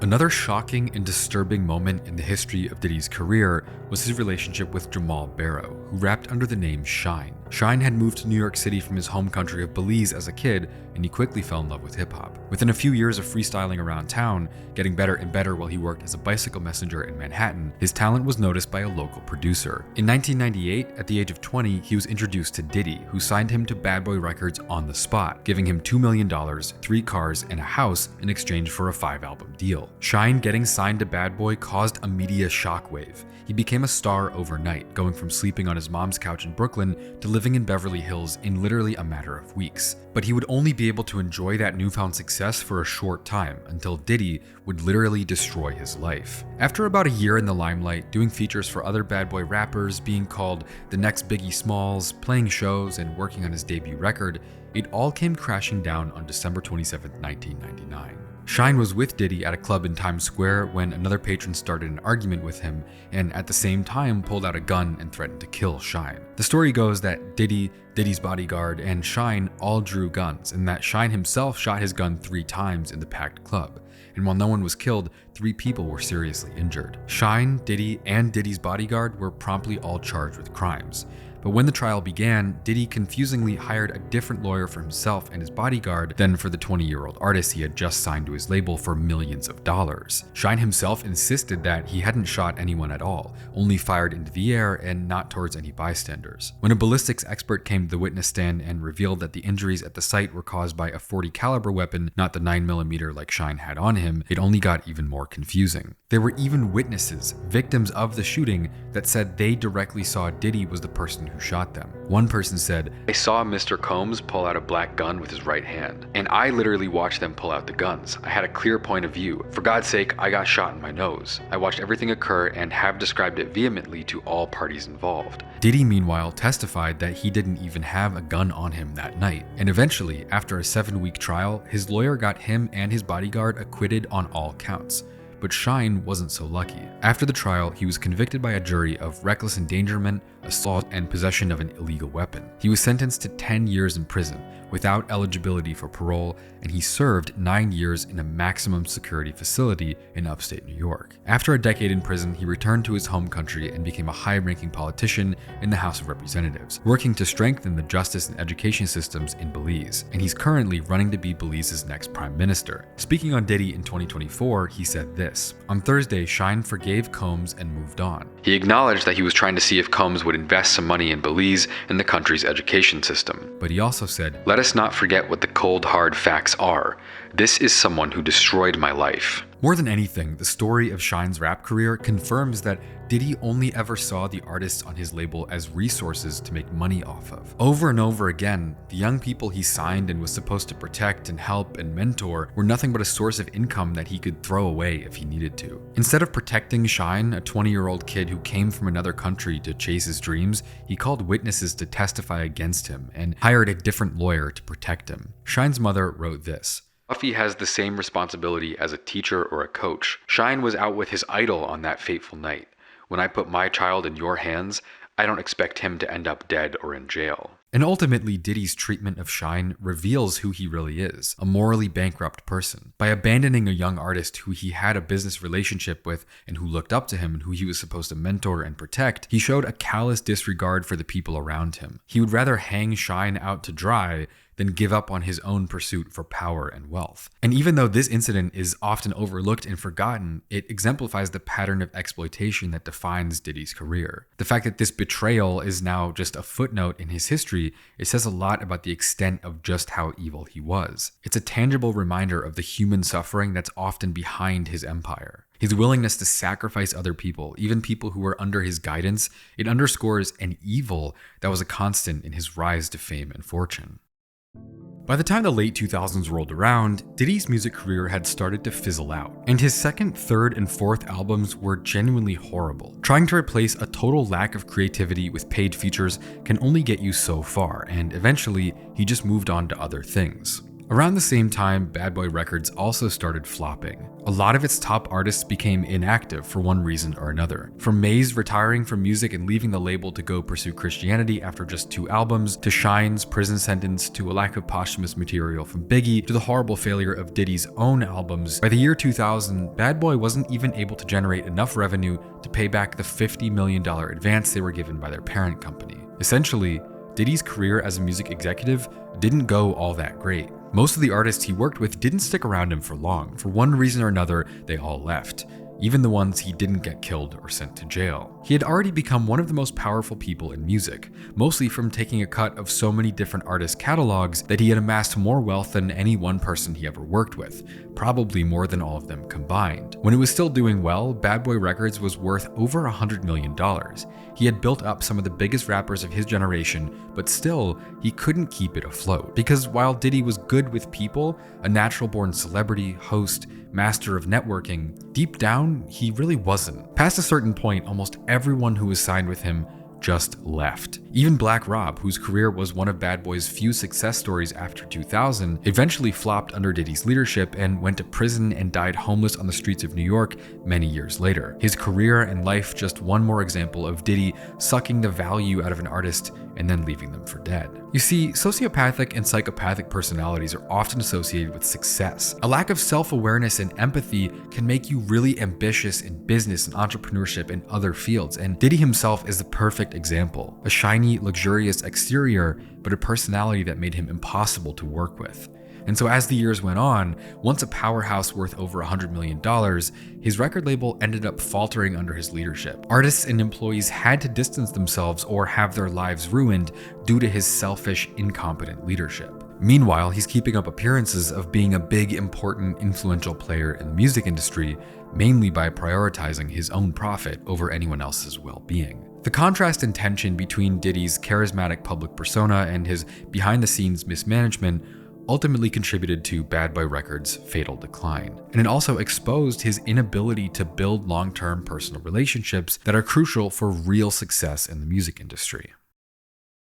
Another shocking and disturbing moment in the history of Diddy's career was his relationship with Jamal Barrow, who rapped under the name Shine. Shine had moved to New York City from his home country of Belize as a kid, and he quickly fell in love with hip-hop. Within a few years of freestyling around town, getting better and better while he worked as a bicycle messenger in Manhattan, his talent was noticed by a local producer. In 1998, at the age of 20, he was introduced to Diddy, who signed him to Bad Boy Records on the spot, giving him $2 million, 3 cars, and a house in exchange for a 5-album deal. Shine getting signed to Bad Boy caused a media shockwave. He became a star overnight, going from sleeping on his mom's couch in Brooklyn to living in Beverly Hills in literally a matter of weeks. But he would only be able to enjoy that newfound success for a short time, until Diddy would literally destroy his life. After about a year in the limelight, doing features for other Bad Boy rappers, being called the next Biggie Smalls, playing shows, and working on his debut record, it all came crashing down on December 27, 1999. Shine was with Diddy at a club in Times Square when another patron started an argument with him and at the same time pulled out a gun and threatened to kill Shine. The story goes that Diddy, Diddy's bodyguard, and Shine all drew guns, and that Shine himself shot his gun 3 times in the packed club. And while no one was killed, 3 people were seriously injured. Shine, Diddy, and Diddy's bodyguard were promptly all charged with crimes. But when the trial began, Diddy confusingly hired a different lawyer for himself and his bodyguard than for the 20-year-old artist he had just signed to his label for millions of dollars. Shine himself insisted that he hadn't shot anyone at all, only fired into the air and not towards any bystanders. When a ballistics expert came to the witness stand and revealed that the injuries at the site were caused by a .40 caliber weapon, not the 9mm like Shine had on him, it only got even more confusing. There were even witnesses, victims of the shooting, that said they directly saw Diddy was the person person who shot them. One person said, "I saw Mr. Combs pull out a black gun with his right hand, and I literally watched them pull out the guns. I had a clear point of view. For God's sake, I got shot in my nose. I watched everything occur and have described it vehemently to all parties involved." Diddy, meanwhile, testified that he didn't even have a gun on him that night. And eventually, after a 7-week trial, his lawyer got him and his bodyguard acquitted on all counts. But Shyne wasn't so lucky. After the trial, he was convicted by a jury of reckless endangerment, assault, and possession of an illegal weapon. He was sentenced to 10 years in prison without eligibility for parole, and he served 9 years in a maximum security facility in upstate New York. After a decade in prison, he returned to his home country and became a high-ranking politician in the House of Representatives, working to strengthen the justice and education systems in Belize, and he's currently running to be Belize's next prime minister. Speaking on Diddy in 2024, he said this: "On Thursday, Shyne forgave Combs and moved on. He acknowledged that he was trying to see if Combs would invest some money in Belize and the country's education system. But he also said, 'Let us not forget what the cold, hard facts are. This is someone who destroyed my life.'" More than anything, the story of Shyne's rap career confirms that Diddy only ever saw the artists on his label as resources to make money off of. Over and over again, the young people he signed and was supposed to protect and help and mentor were nothing but a source of income that he could throw away if he needed to. Instead of protecting Shyne, a 20-year-old kid who came from another country to chase his dreams, he called witnesses to testify against him and hired a different lawyer to protect him. Shyne's mother wrote this: "Puffy has the same responsibility as a teacher or a coach. Shyne was out with his idol on that fateful night. When I put my child in your hands, I don't expect him to end up dead or in jail." And ultimately, Diddy's treatment of Shyne reveals who he really is, a morally bankrupt person. By abandoning a young artist who he had a business relationship with and who looked up to him and who he was supposed to mentor and protect, he showed a callous disregard for the people around him. He would rather hang Shyne out to dry than give up on his own pursuit for power and wealth. And even though this incident is often overlooked and forgotten, it exemplifies the pattern of exploitation that defines Diddy's career. The fact that this betrayal is now just a footnote in his history, it says a lot about the extent of just how evil he was. It's a tangible reminder of the human suffering that's often behind his empire. His willingness to sacrifice other people, even people who were under his guidance, it underscores an evil that was a constant in his rise to fame and fortune. By the time the late 2000s rolled around, Diddy's music career had started to fizzle out, and his second, third, and fourth albums were genuinely horrible. Trying to replace a total lack of creativity with paid features can only get you so far, and eventually, he just moved on to other things. Around the same time, Bad Boy Records also started flopping. A lot of its top artists became inactive for one reason or another. From Maze retiring from music and leaving the label to go pursue Christianity after just 2 albums, to Shyne's prison sentence, to a lack of posthumous material from Biggie, to the horrible failure of Diddy's own albums, by the year 2000, Bad Boy wasn't even able to generate enough revenue to pay back the $50 million advance they were given by their parent company. Essentially, Diddy's career as a music executive didn't go all that great. Most of the artists he worked with didn't stick around him for long. For one reason or another, they all left. Even the ones he didn't get killed or sent to jail. He had already become one of the most powerful people in music, mostly from taking a cut of so many different artists' catalogs that he had amassed more wealth than any one person he ever worked with, probably more than all of them combined. When it was still doing well, Bad Boy Records was worth over $100 million. He had built up some of the biggest rappers of his generation, but still, he couldn't keep it afloat. Because while Diddy was good with people, a natural-born celebrity, host, master of networking, deep down, he really wasn't. Past a certain point, almost everyone who was signed with him just left. Even Black Rob, whose career was one of Bad Boy's few success stories after 2000, eventually flopped under Diddy's leadership and went to prison and died homeless on the streets of New York many years later. His career and life just one more example of Diddy sucking the value out of an artist and then leaving them for dead. You see, sociopathic and psychopathic personalities are often associated with success. A lack of self-awareness and empathy can make you really ambitious in business and entrepreneurship and other fields, and Diddy himself is the perfect example. A shiny, luxurious exterior, but a personality that made him impossible to work with. And so as the years went on, once a powerhouse worth over $100 million, his record label ended up faltering under his leadership. Artists and employees had to distance themselves or have their lives ruined due to his selfish, incompetent leadership. Meanwhile, he's keeping up appearances of being a big, important, influential player in the music industry, mainly by prioritizing his own profit over anyone else's well-being. The contrast and tension between Diddy's charismatic public persona and his behind-the-scenes mismanagement ultimately contributed to Bad Boy Records' fatal decline. And it also exposed his inability to build long-term personal relationships that are crucial for real success in the music industry.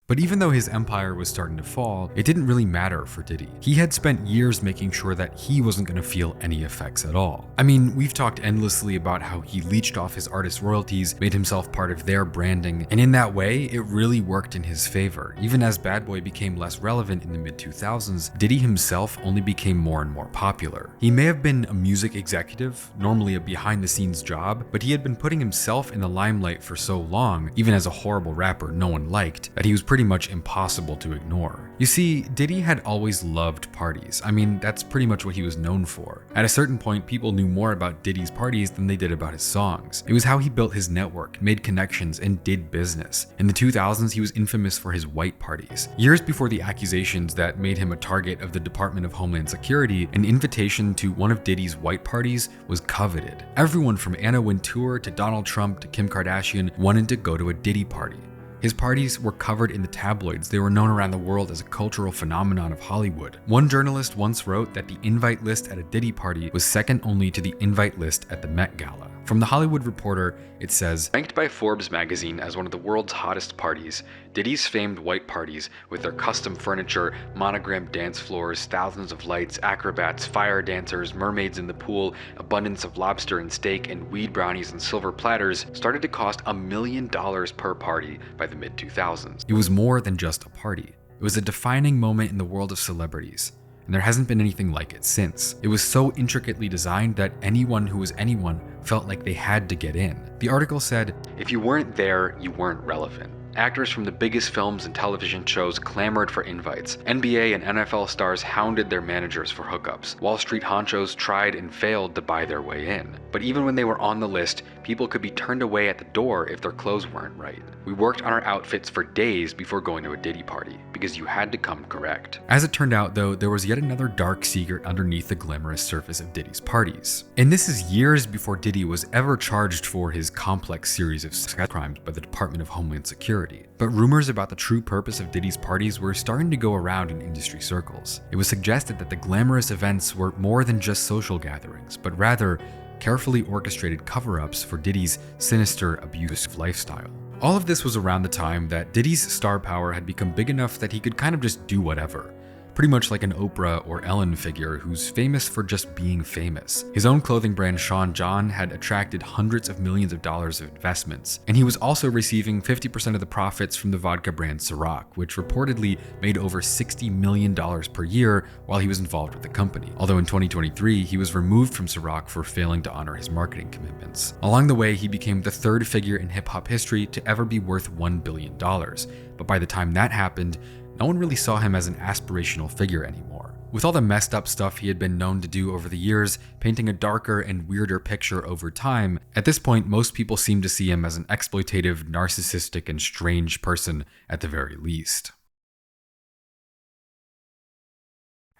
But even though his empire was starting to fall, it didn't really matter for Diddy. He had spent years making sure that he wasn't going to feel any effects at all. I mean, we've talked endlessly about how he leached off his artists' royalties, made himself part of their branding, and in that way, it really worked in his favor. Even as Bad Boy became less relevant in the mid-2000s, Diddy himself only became more and more popular. He may have been a music executive, normally a behind-the-scenes job, but he had been putting himself in the limelight for so long, even as a horrible rapper no one liked, that he was pretty much impossible to ignore. You see, Diddy had always loved parties. I mean, that's pretty much what he was known for. At a certain point, people knew more about Diddy's parties than they did about his songs. It was how he built his network, made connections, and did business. In the 2000s, he was infamous for his white parties. Years before the accusations that made him a target of the Department of Homeland Security, an invitation to one of Diddy's white parties was coveted. Everyone from Anna Wintour to Donald Trump to Kim Kardashian wanted to go to a Diddy party. His parties were covered in the tabloids. They were known around the world as a cultural phenomenon of Hollywood. One journalist once wrote that the invite list at a Diddy party was second only to the invite list at the Met Gala. From The Hollywood Reporter, it says, ranked by Forbes magazine as one of the world's hottest parties, Diddy's famed white parties, with their custom furniture, monogrammed dance floors, thousands of lights, acrobats, fire dancers, mermaids in the pool, abundance of lobster and steak, and weed brownies and silver platters, started to cost $1 million per party by the mid-2000s. It was more than just a party. It was a defining moment in the world of celebrities. And there hasn't been anything like it since. It was so intricately designed that anyone who was anyone felt like they had to get in. The article said, if you weren't there, you weren't relevant. Actors from the biggest films and television shows clamored for invites. NBA and NFL stars hounded their managers for hookups. Wall Street honchos tried and failed to buy their way in. But even when they were on the list, people could be turned away at the door if their clothes weren't right. We worked on our outfits for days before going to a Diddy party, because you had to come correct. As it turned out though, there was yet another dark secret underneath the glamorous surface of Diddy's parties. And this is years before Diddy was ever charged for his complex series of sex crimes by the Department of Homeland Security. But rumors about the true purpose of Diddy's parties were starting to go around in industry circles. It was suggested that the glamorous events were more than just social gatherings, but rather carefully orchestrated cover-ups for Diddy's sinister, abusive lifestyle. All of this was around the time that Diddy's star power had become big enough that he could kind of just do whatever. Pretty much like an Oprah or Ellen figure who's famous for just being famous. His own clothing brand Sean John had attracted hundreds of millions of dollars of investments, and he was also receiving 50% of the profits from the vodka brand Ciroc, which reportedly made over $60 million per year while he was involved with the company. Although in 2023, he was removed from Ciroc for failing to honor his marketing commitments. Along the way, he became the third figure in hip-hop history to ever be worth $1 billion. But by the time that happened, no one really saw him as an aspirational figure anymore. With all the messed up stuff he had been known to do over the years, painting a darker and weirder picture over time, at this point most people seem to see him as an exploitative, narcissistic, and strange person at the very least.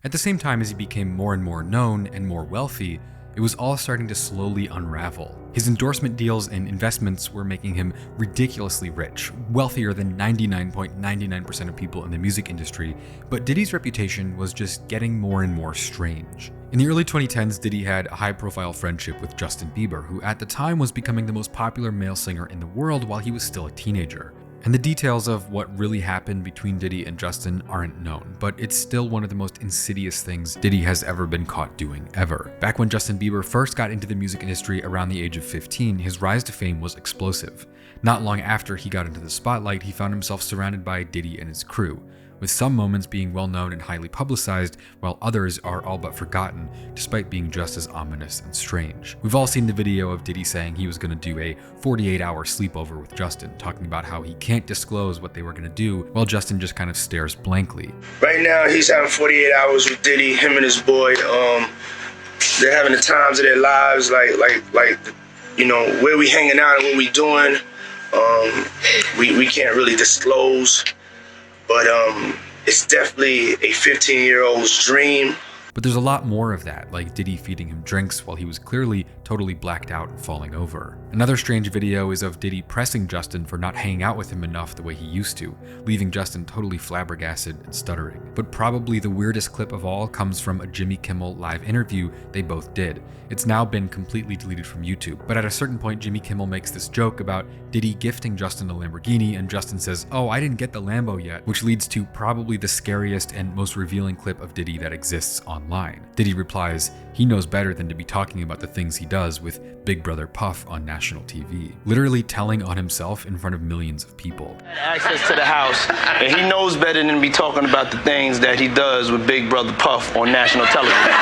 At the same time as he became more and more known and more wealthy, it was all starting to slowly unravel. His endorsement deals and investments were making him ridiculously rich, wealthier than 99.99% of people in the music industry, but Diddy's reputation was just getting more and more strange. In the early 2010s, Diddy had a high-profile friendship with Justin Bieber, who at the time was becoming the most popular male singer in the world while he was still a teenager. And the details of what really happened between Diddy and Justin aren't known, but it's still one of the most insidious things Diddy has ever been caught doing ever. Back when Justin Bieber first got into the music industry around the age of 15, his rise to fame was explosive. Not long after he got into the spotlight, he found himself surrounded by Diddy and his crew, with some moments being well known and highly publicized, while others are all but forgotten, despite being just as ominous and strange. We've all seen the video of Diddy saying he was going to do a 48-hour sleepover with Justin, talking about how he can't disclose what they were going to do, while Justin just kind of stares blankly. Right now, he's having 48 hours with Diddy, him and his boy. They're having the times of their lives, like you know, where we hanging out and what we doing. We can't really disclose. But it's definitely a 15-year-old's dream. But there's a lot more of that, like Diddy feeding him drinks while he was clearly totally blacked out and falling over. Another strange video is of Diddy pressing Justin for not hanging out with him enough the way he used to, leaving Justin totally flabbergasted and stuttering. But probably the weirdest clip of all comes from a Jimmy Kimmel live interview they both did. It's now been completely deleted from YouTube, but at a certain point Jimmy Kimmel makes this joke about Diddy gifting Justin a Lamborghini, and Justin says, "Oh, I didn't get the Lambo yet," which leads to probably the scariest and most revealing clip of Diddy that exists online. Diddy replies, he knows better than to be talking about the things he does with Big Brother Puff on national TV, literally telling on himself in front of millions of people. Access to the house, and he knows better than to be talking about the things that he does with Big Brother Puff on national television.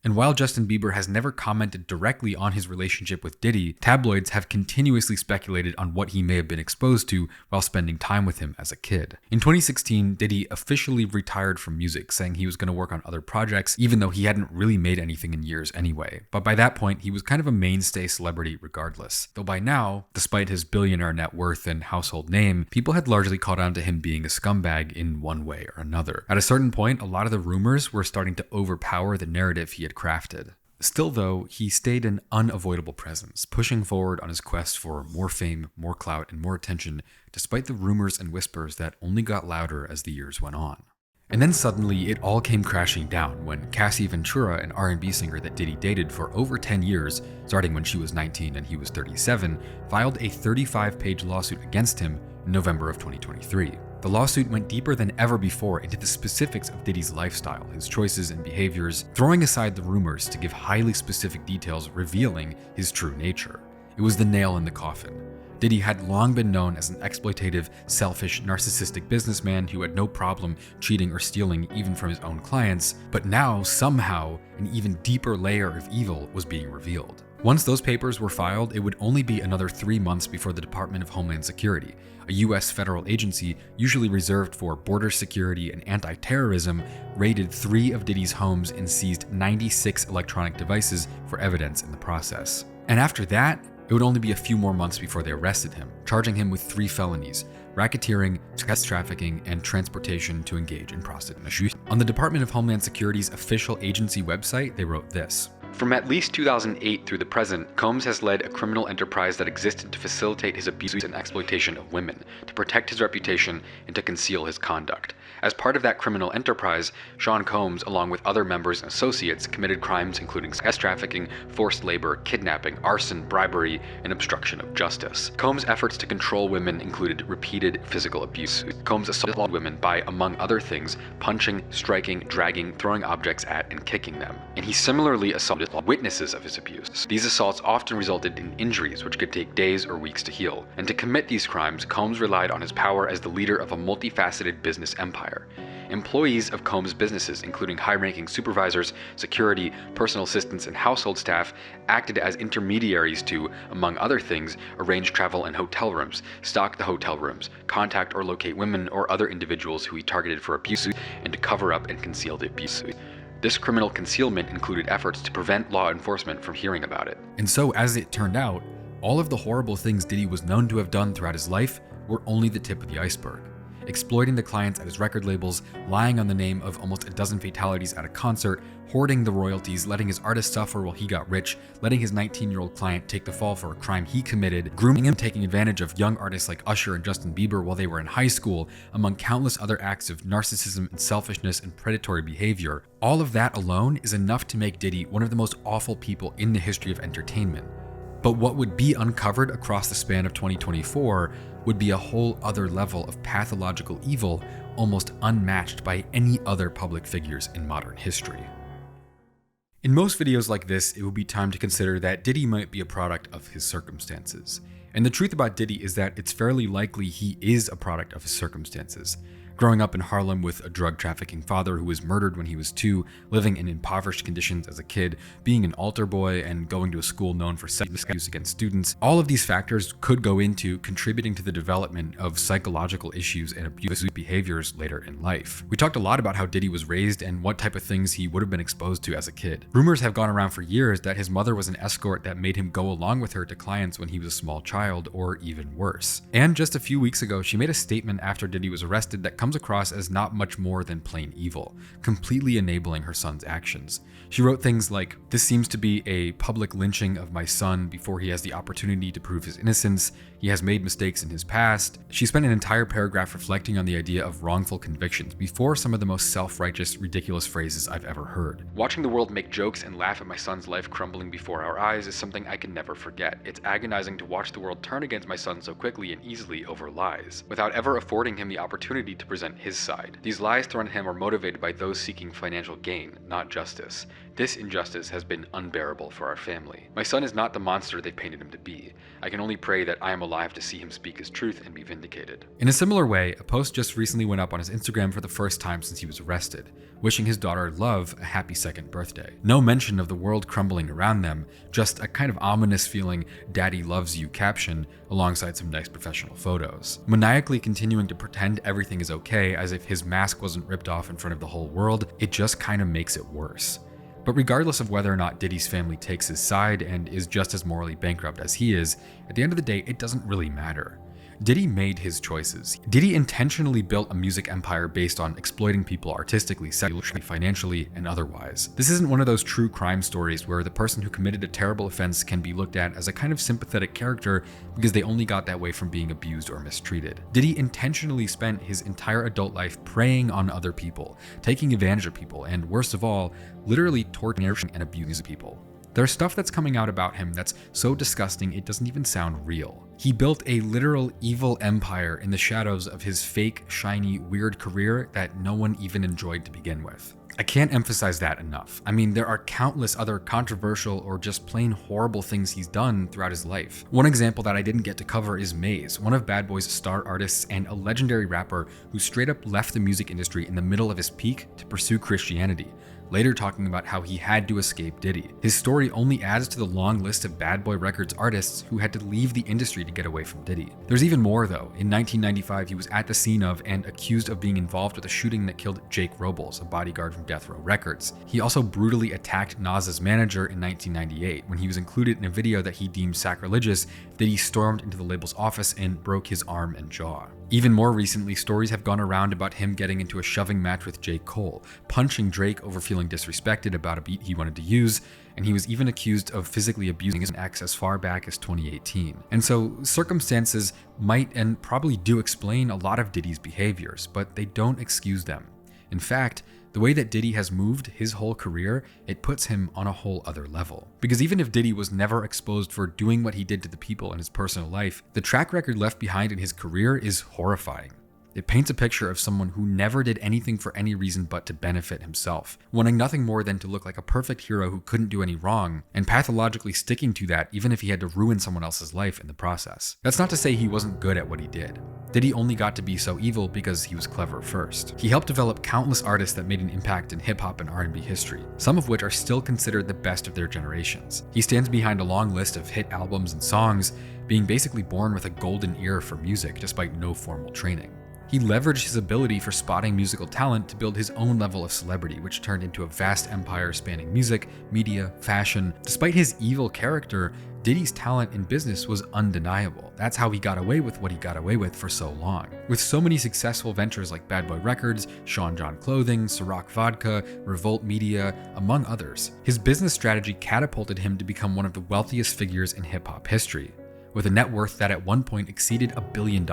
And while Justin Bieber has never commented directly on his relationship with Diddy, tabloids have continuously speculated on what he may have been exposed to while spending time with him as a kid. In 2016, Diddy officially retired from music, saying he was going to work on other projects, even though he hadn't really made anything in years anyway. But by that point, he was kind of a mainstay celebrity regardless. Though by now, despite his billionaire net worth and household name, people had largely caught on to him being a scumbag in one way or another. At a certain point, a lot of the rumors were starting to overpower the narrative he had crafted. Still though, he stayed an unavoidable presence, pushing forward on his quest for more fame, more clout, and more attention, despite the rumors and whispers that only got louder as the years went on. And then suddenly, it all came crashing down when Cassie Ventura, an R&B singer that Diddy dated for over 10 years, starting when she was 19 and he was 37, filed a 35-page lawsuit against him in November of 2023. The lawsuit went deeper than ever before into the specifics of Diddy's lifestyle, his choices and behaviors, throwing aside the rumors to give highly specific details revealing his true nature. It was the nail in the coffin. Diddy had long been known as an exploitative, selfish, narcissistic businessman who had no problem cheating or stealing even from his own clients, but now, somehow, an even deeper layer of evil was being revealed. Once those papers were filed, it would only be another 3 months before the Department of Homeland Security, a US federal agency usually reserved for border security and anti-terrorism, raided 3 of Diddy's homes and seized 96 electronic devices for evidence in the process. And after that, it would only be a few more months before they arrested him, charging him with 3 felonies: racketeering, sex trafficking, and transportation to engage in prostitution. On the Department of Homeland Security's official agency website, they wrote this: "From at least 2008 through the present, Combs has led a criminal enterprise that existed to facilitate his abuse and exploitation of women, to protect his reputation, and to conceal his conduct. As part of that criminal enterprise, Sean Combs, along with other members and associates, committed crimes including sex trafficking, forced labor, kidnapping, arson, bribery, and obstruction of justice. Combs' efforts to control women included repeated physical abuse. Combs assaulted women by, among other things, punching, striking, dragging, throwing objects at, and kicking them. And he similarly assaulted witnesses of his abuse. These assaults often resulted in injuries which could take days or weeks to heal. And to commit these crimes, Combs relied on his power as the leader of a multifaceted business empire. Employees of Combs' businesses, including high-ranking supervisors, security, personal assistants, and household staff, acted as intermediaries to, among other things, arrange travel and hotel rooms, stock the hotel rooms, contact or locate women or other individuals who he targeted for abuse, and to cover up and conceal the abuse. This criminal concealment included efforts to prevent law enforcement from hearing about it." And so, as it turned out, all of the horrible things Diddy was known to have done throughout his life were only the tip of the iceberg. Exploiting the clients at his record labels, lying on the name of almost a dozen fatalities at a concert, hoarding the royalties, letting his artists suffer while he got rich, letting his 19-year-old client take the fall for a crime he committed, grooming him, taking advantage of young artists like Usher and Justin Bieber while they were in high school, among countless other acts of narcissism and selfishness and predatory behavior. All of that alone is enough to make Diddy one of the most awful people in the history of entertainment. But what would be uncovered across the span of 2024 would be a whole other level of pathological evil almost unmatched by any other public figures in modern history. In most videos like this, it would be time to consider that Diddy might be a product of his circumstances. And the truth about Diddy is that it's fairly likely he is a product of his circumstances. Growing up in Harlem with a drug trafficking father who was murdered when he was 2, living in impoverished conditions as a kid, being an altar boy, and going to a school known for sexual abuse against students, all of these factors could go into contributing to the development of psychological issues and abusive behaviors later in life. We talked a lot about how Diddy was raised and what type of things he would have been exposed to as a kid. Rumors have gone around for years that his mother was an escort that made him go along with her to clients when he was a small child, or even worse. And just a few weeks ago, she made a statement after Diddy was arrested that comes comes across as not much more than plain evil, completely enabling her son's actions. She wrote things like, "This seems to be a public lynching of my son before he has the opportunity to prove his innocence. He has made mistakes in his past." She spent an entire paragraph reflecting on the idea of wrongful convictions before some of the most self-righteous, ridiculous phrases I've ever heard. "Watching the world make jokes and laugh at my son's life crumbling before our eyes is something I can never forget. It's agonizing to watch the world turn against my son so quickly and easily over lies, without ever affording him the opportunity to present his side. These lies thrown at him are motivated by those seeking financial gain, not justice. This injustice has been unbearable for our family. My son is not the monster they painted him to be. I can only pray that I am alive to see him speak his truth and be vindicated." In a similar way, a post just recently went up on his Instagram for the first time since he was arrested, wishing his daughter Love a happy second birthday. No mention of the world crumbling around them, just a kind of ominous feeling "Daddy loves you" caption alongside some nice professional photos. Maniacally continuing to pretend everything is okay as if his mask wasn't ripped off in front of the whole world, it just kind of makes it worse. But regardless of whether or not Diddy's family takes his side and is just as morally bankrupt as he is, at the end of the day, it doesn't really matter. Diddy made his choices. Diddy intentionally built a music empire based on exploiting people artistically, sexually, financially, and otherwise. This isn't one of those true crime stories where the person who committed a terrible offense can be looked at as a kind of sympathetic character because they only got that way from being abused or mistreated. Diddy intentionally spent his entire adult life preying on other people, taking advantage of people, and worst of all, literally torturing and abusing people. There's stuff that's coming out about him that's so disgusting it doesn't even sound real. He built a literal evil empire in the shadows of his fake, shiny, weird career that no one even enjoyed to begin with. I can't emphasize that enough. I mean, there are countless other controversial or just plain horrible things he's done throughout his life. One example that I didn't get to cover is Maze, one of Bad Boy's star artists and a legendary rapper who straight up left the music industry in the middle of his peak to pursue Christianity, later talking about how he had to escape Diddy. His story only adds to the long list of Bad Boy Records artists who had to leave the industry to get away from Diddy. There's even more though. In 1995, he was at the scene of and accused of being involved with a shooting that killed Jake Robles, a bodyguard from Death Row Records. He also brutally attacked Nas's manager in 1998 when he was included in a video that he deemed sacrilegious. Diddy stormed into the label's office and broke his arm and jaw. Even more recently, stories have gone around about him getting into a shoving match with J. Cole, punching Drake over feeling disrespected about a beat he wanted to use, and he was even accused of physically abusing his ex as far back as 2018. And so circumstances might and probably do explain a lot of Diddy's behaviors, but they don't excuse them. In fact, the way that Diddy has moved his whole career, it puts him on a whole other level. Because even if Diddy was never exposed for doing what he did to the people in his personal life, the track record left behind in his career is horrifying. It paints a picture of someone who never did anything for any reason but to benefit himself, wanting nothing more than to look like a perfect hero who couldn't do any wrong, and pathologically sticking to that even if he had to ruin someone else's life in the process. That's not to say he wasn't good at what he did. Diddy only got to be so evil because he was clever first. He helped develop countless artists that made an impact in hip-hop and R&B history, some of which are still considered the best of their generations. He stands behind a long list of hit albums and songs, being basically born with a golden ear for music despite no formal training. He leveraged his ability for spotting musical talent to build his own level of celebrity, which turned into a vast empire spanning music, media, fashion. Despite his evil character, Diddy's talent in business was undeniable. That's how he got away with what he got away with for so long. With so many successful ventures like Bad Boy Records, Sean John Clothing, Ciroc Vodka, Revolt Media, among others, his business strategy catapulted him to become one of the wealthiest figures in hip-hop history, with a net worth that at one point exceeded $1 billion,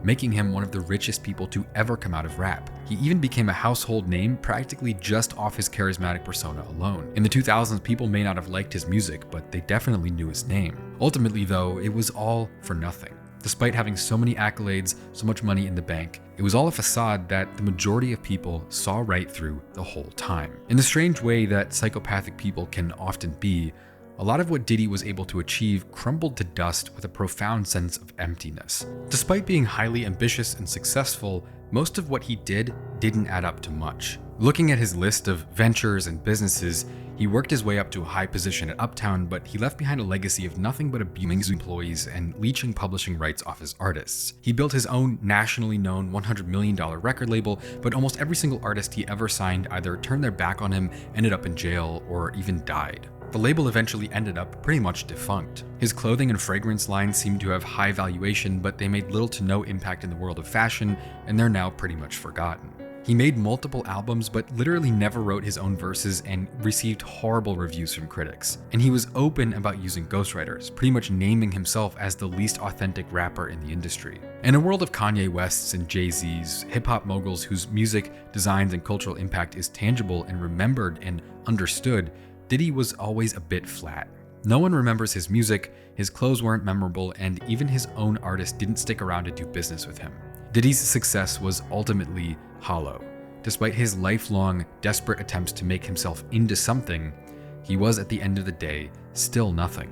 making him one of the richest people to ever come out of rap. He even became a household name practically just off his charismatic persona alone. In the 2000s, people may not have liked his music, but they definitely knew his name. Ultimately though, it was all for nothing. Despite having so many accolades, so much money in the bank, it was all a facade that the majority of people saw right through the whole time. In the strange way that psychopathic people can often be, a lot of what Diddy was able to achieve crumbled to dust with a profound sense of emptiness. Despite being highly ambitious and successful, most of what he did didn't add up to much. Looking at his list of ventures and businesses, he worked his way up to a high position at Uptown, but he left behind a legacy of nothing but abusing his employees and leeching publishing rights off his artists. He built his own nationally known $100 million record label, but almost every single artist he ever signed either turned their back on him, ended up in jail, or even died. The label eventually ended up pretty much defunct. His clothing and fragrance lines seemed to have high valuation, but they made little to no impact in the world of fashion, and they're now pretty much forgotten. He made multiple albums, but literally never wrote his own verses and received horrible reviews from critics. And he was open about using ghostwriters, pretty much naming himself as the least authentic rapper in the industry. In a world of Kanye Wests and Jay-Z's, hip-hop moguls whose music, designs, and cultural impact is tangible and remembered and understood, Diddy was always a bit flat. No one remembers his music, his clothes weren't memorable, and even his own artists didn't stick around to do business with him. Diddy's success was ultimately hollow. Despite his lifelong, desperate attempts to make himself into something, he was at the end of the day still nothing.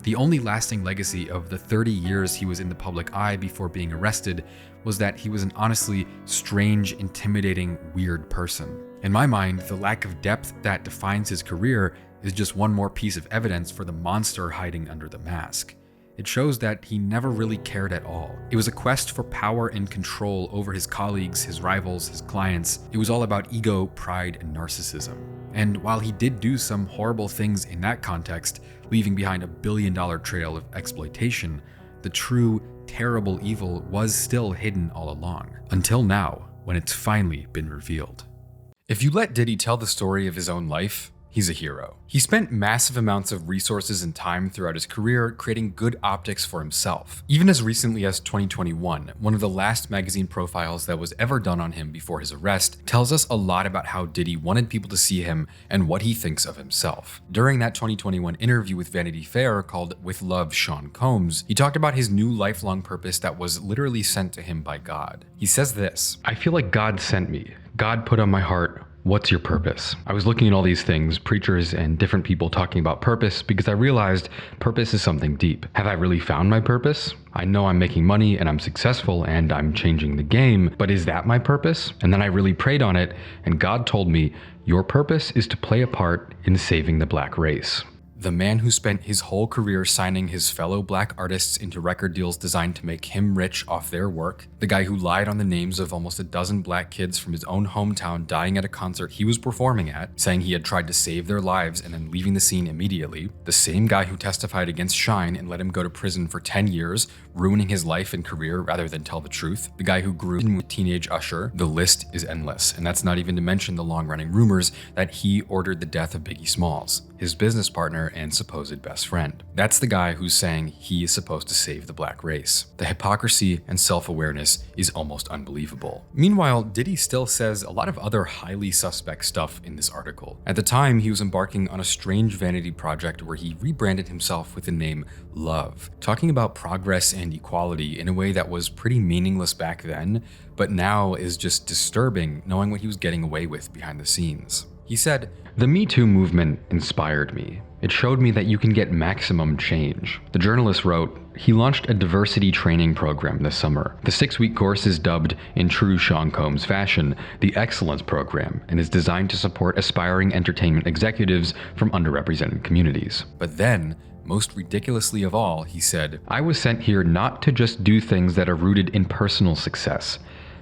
The only lasting legacy of the 30 years he was in the public eye before being arrested was that he was an honestly strange, intimidating, weird person. In my mind, the lack of depth that defines his career is just one more piece of evidence for the monster hiding under the mask. It shows that he never really cared at all. It was a quest for power and control over his colleagues, his rivals, his clients. It was all about ego, pride, and narcissism. And while he did do some horrible things in that context, leaving behind $1 billion trail of exploitation, the true, terrible evil was still hidden all along. Until now, when it's finally been revealed. If you let Diddy tell the story of his own life, he's a hero. He spent massive amounts of resources and time throughout his career creating good optics for himself. Even as recently as 2021, one of the last magazine profiles that was ever done on him before his arrest tells us a lot about how Diddy wanted people to see him and what he thinks of himself. During that 2021 interview with Vanity Fair called With Love, Sean Combs, he talked about his new lifelong purpose that was literally sent to him by God. He says this, "I feel like God sent me. God put on my heart, what's your purpose? I was looking at all these things, preachers and different people talking about purpose, because I realized purpose is something deep. Have I really found my purpose? I know I'm making money and I'm successful and I'm changing the game, but is that my purpose? And then I really prayed on it, and God told me, your purpose is to play a part in saving the black race." The man who spent his whole career signing his fellow black artists into record deals designed to make him rich off their work, the guy who lied on the names of almost a dozen black kids from his own hometown dying at a concert he was performing at, saying he had tried to save their lives and then leaving the scene immediately, the same guy who testified against Shine and let him go to prison for 10 years, ruining his life and career rather than tell the truth, the guy who grew with teenage Usher. The list is endless, and that's not even to mention the long-running rumors that he ordered the death of Biggie Smalls, his business partner and supposed best friend. That's the guy who's saying he is supposed to save the black race. The hypocrisy and self-awareness is almost unbelievable. Meanwhile, Diddy still says a lot of other highly suspect stuff in this article. At the time, he was embarking on a strange vanity project where he rebranded himself with the name Love, talking about progress and equality in a way that was pretty meaningless back then, but now is just disturbing knowing what he was getting away with behind the scenes. He said, "The Me Too movement inspired me. It showed me that you can get maximum change." The journalist wrote, "He launched a diversity training program this summer. The 6-week course is dubbed, in true Sean Combs fashion, the Excellence Program, and is designed to support aspiring entertainment executives from underrepresented communities." But then, most ridiculously of all, he said, "I was sent here not to just do things that are rooted in personal success,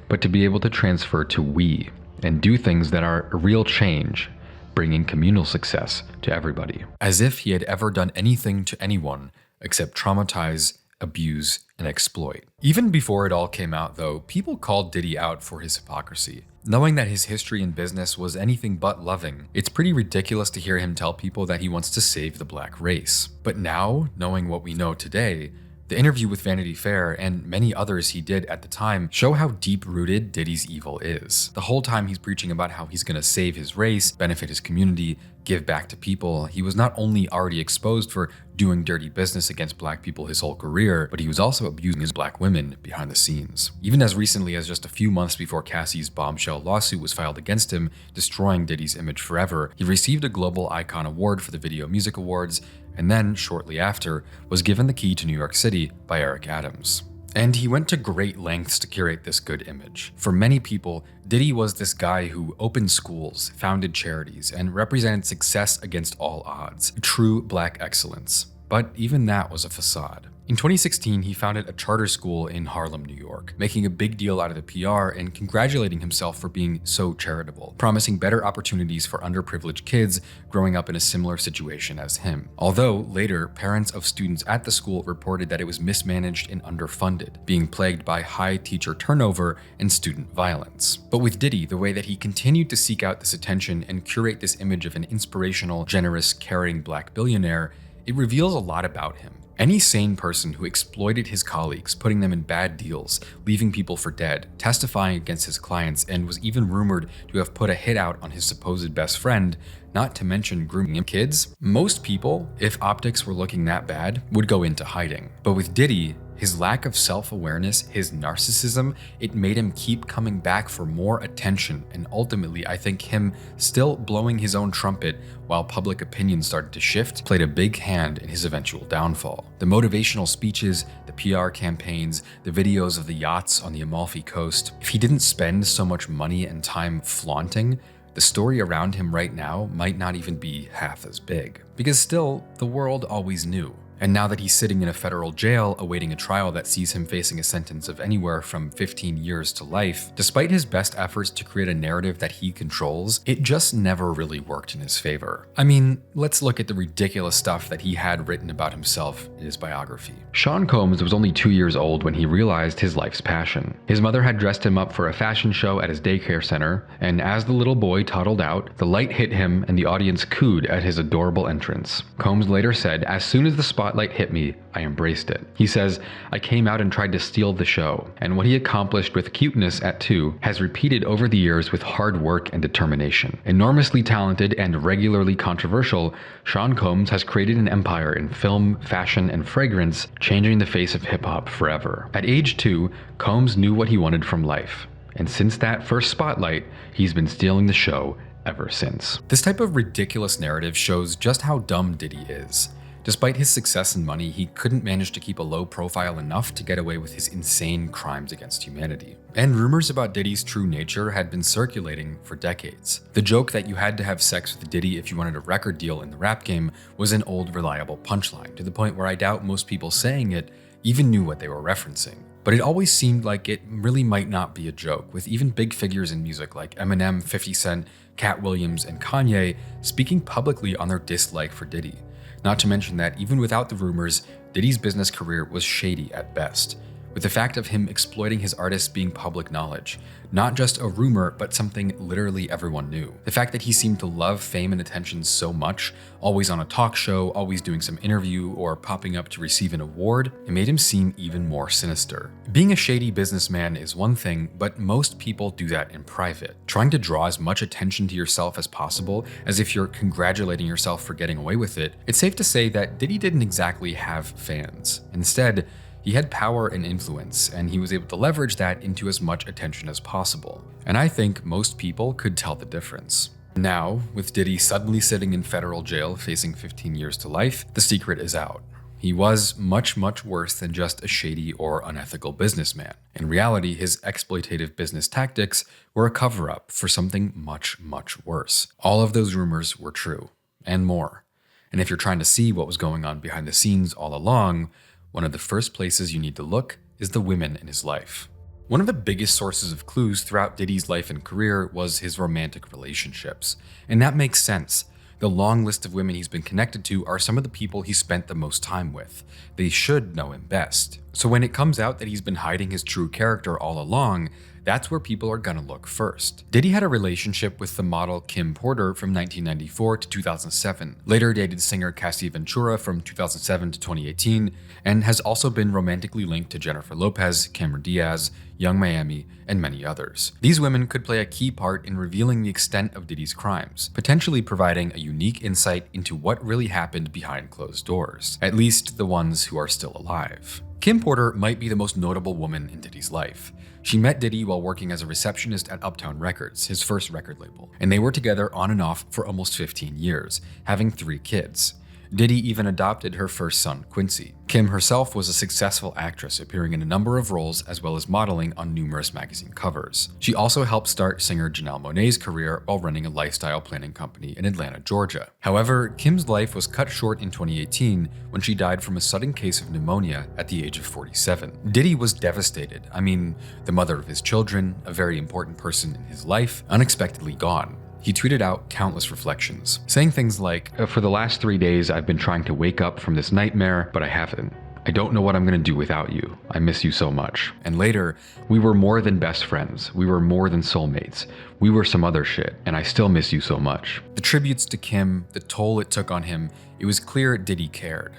but to be able to transfer to we, and do things that are a real change, bringing communal success to everybody." As if he had ever done anything to anyone except traumatize, abuse, and exploit. Even before it all came out, though, people called Diddy out for his hypocrisy. Knowing that his history in business was anything but loving, it's pretty ridiculous to hear him tell people that he wants to save the black race. But now, knowing what we know today, the interview with Vanity Fair and many others he did at the time show how deep-rooted Diddy's evil is. The whole time he's preaching about how he's gonna save his race, benefit his community, give back to people, he was not only already exposed for doing dirty business against black people his whole career, but he was also abusing his black women behind the scenes. Even as recently as just a few months before Cassie's bombshell lawsuit was filed against him, destroying Diddy's image forever, he received a Global Icon Award for the Video Music Awards, and then, shortly after, was given the key to New York City by Eric Adams. And he went to great lengths to curate this good image. For many people, Diddy was this guy who opened schools, founded charities, and represented success against all odds, true black excellence. but even that was a facade. In 2016, he founded a charter school in Harlem, New York, making a big deal out of the PR and congratulating himself for being so charitable, promising better opportunities for underprivileged kids growing up in a similar situation as him. Although later, parents of students at the school reported that it was mismanaged and underfunded, being plagued by high teacher turnover and student violence. But with Diddy, the way that he continued to seek out this attention and curate this image of an inspirational, generous, caring black billionaire, it reveals a lot about him. Any sane person who exploited his colleagues, putting them in bad deals, leaving people for dead, testifying against his clients, and was even rumored to have put a hit out on his supposed best friend, not to mention grooming kids, most people, if optics were looking that bad, would go into hiding. But with Diddy, his lack of self-awareness, his narcissism, it made him keep coming back for more attention, and ultimately I think him still blowing his own trumpet while public opinion started to shift played a big hand in his eventual downfall. The motivational speeches, the PR campaigns, the videos of the yachts on the Amalfi Coast, if he didn't spend so much money and time flaunting, the story around him right now might not even be half as big. Because still, the world always knew. And now that he's sitting in a federal jail awaiting a trial that sees him facing a sentence of anywhere from 15 years to life, despite his best efforts to create a narrative that he controls, it just never really worked in his favor. I mean, let's look at the ridiculous stuff that he had written about himself in his biography. Sean Combs was only 2 years old when he realized his life's passion. His mother had dressed him up for a fashion show at his daycare center, and as the little boy toddled out, the light hit him and the audience cooed at his adorable entrance. Combs later said, "As soon as the spotlight hit me, I embraced it." He says, "I came out and tried to steal the show," and what he accomplished with cuteness at 2 has repeated over the years with hard work and determination. Enormously talented and regularly controversial, Sean Combs has created an empire in film, fashion, and fragrance, changing the face of hip-hop forever. At age 2, Combs knew what he wanted from life, and since that first spotlight, he's been stealing the show ever since. This type of ridiculous narrative shows just how dumb Diddy is. Despite his success and money, he couldn't manage to keep a low profile enough to get away with his insane crimes against humanity. And rumors about Diddy's true nature had been circulating for decades. The joke that you had to have sex with Diddy if you wanted a record deal in the rap game was an old reliable punchline, to the point where I doubt most people saying it even knew what they were referencing. But it always seemed like it really might not be a joke, with even big figures in music like Eminem, 50 Cent, Cat Williams, and Kanye speaking publicly on their dislike for Diddy. Not to mention that even without the rumors, Diddy's business career was shady at best, with the fact of him exploiting his artists being public knowledge. Not just a rumor, but something literally everyone knew. The fact that he seemed to love fame and attention so much, always on a talk show, always doing some interview, or popping up to receive an award, it made him seem even more sinister. Being a shady businessman is one thing, but most people do that in private. Trying to draw as much attention to yourself as possible, as if you're congratulating yourself for getting away with it, it's safe to say that Diddy didn't exactly have fans. Instead, he had power and influence, and he was able to leverage that into as much attention as possible. And I think most people could tell the difference. Now, with Diddy suddenly sitting in federal jail facing 15 years to life, the secret is out. He was much, much worse than just a shady or unethical businessman. In reality, his exploitative business tactics were a cover-up for something much, much worse. All of those rumors were true, and more. And if you're trying to see what was going on behind the scenes all along, one of the first places you need to look is the women in his life. One of the biggest sources of clues throughout Diddy's life and career was his romantic relationships. And that makes sense. The long list of women he's been connected to are some of the people he spent the most time with. They should know him best. So when it comes out that he's been hiding his true character all along, that's where people are gonna look first. Diddy had a relationship with the model Kim Porter from 1994 to 2007, later dated singer Cassie Ventura from 2007 to 2018, and has also been romantically linked to Jennifer Lopez, Cameron Diaz, Young Miami, and many others. These women could play a key part in revealing the extent of Diddy's crimes, potentially providing a unique insight into what really happened behind closed doors, at least the ones who are still alive. Kim Porter might be the most notable woman in Diddy's life. She met Diddy while working as a receptionist at Uptown Records, his first record label, and they were together on and off for almost 15 years, having 3 kids. Diddy even adopted her first son, Quincy. Kim Kim herself was a successful actress, appearing in a number of roles as well as modeling on numerous magazine covers. She also helped start singer Janelle Monáe's career while running a lifestyle planning company in Atlanta, Georgia. However, Kim's life was cut short in 2018 when she died from a sudden case of pneumonia at the age of 47. Diddy was devastated. I mean, the mother of his children, a very important person in his life, unexpectedly gone. He tweeted out countless reflections, saying things like, "For the last 3 days, I've been trying to wake up from this nightmare, but I haven't. I don't know what I'm going to do without you. I miss you so much." And later, "We were more than best friends. We were more than soulmates. We were some other shit, and I still miss you so much." The tributes to Kim, the toll it took on him, it was clear Diddy cared.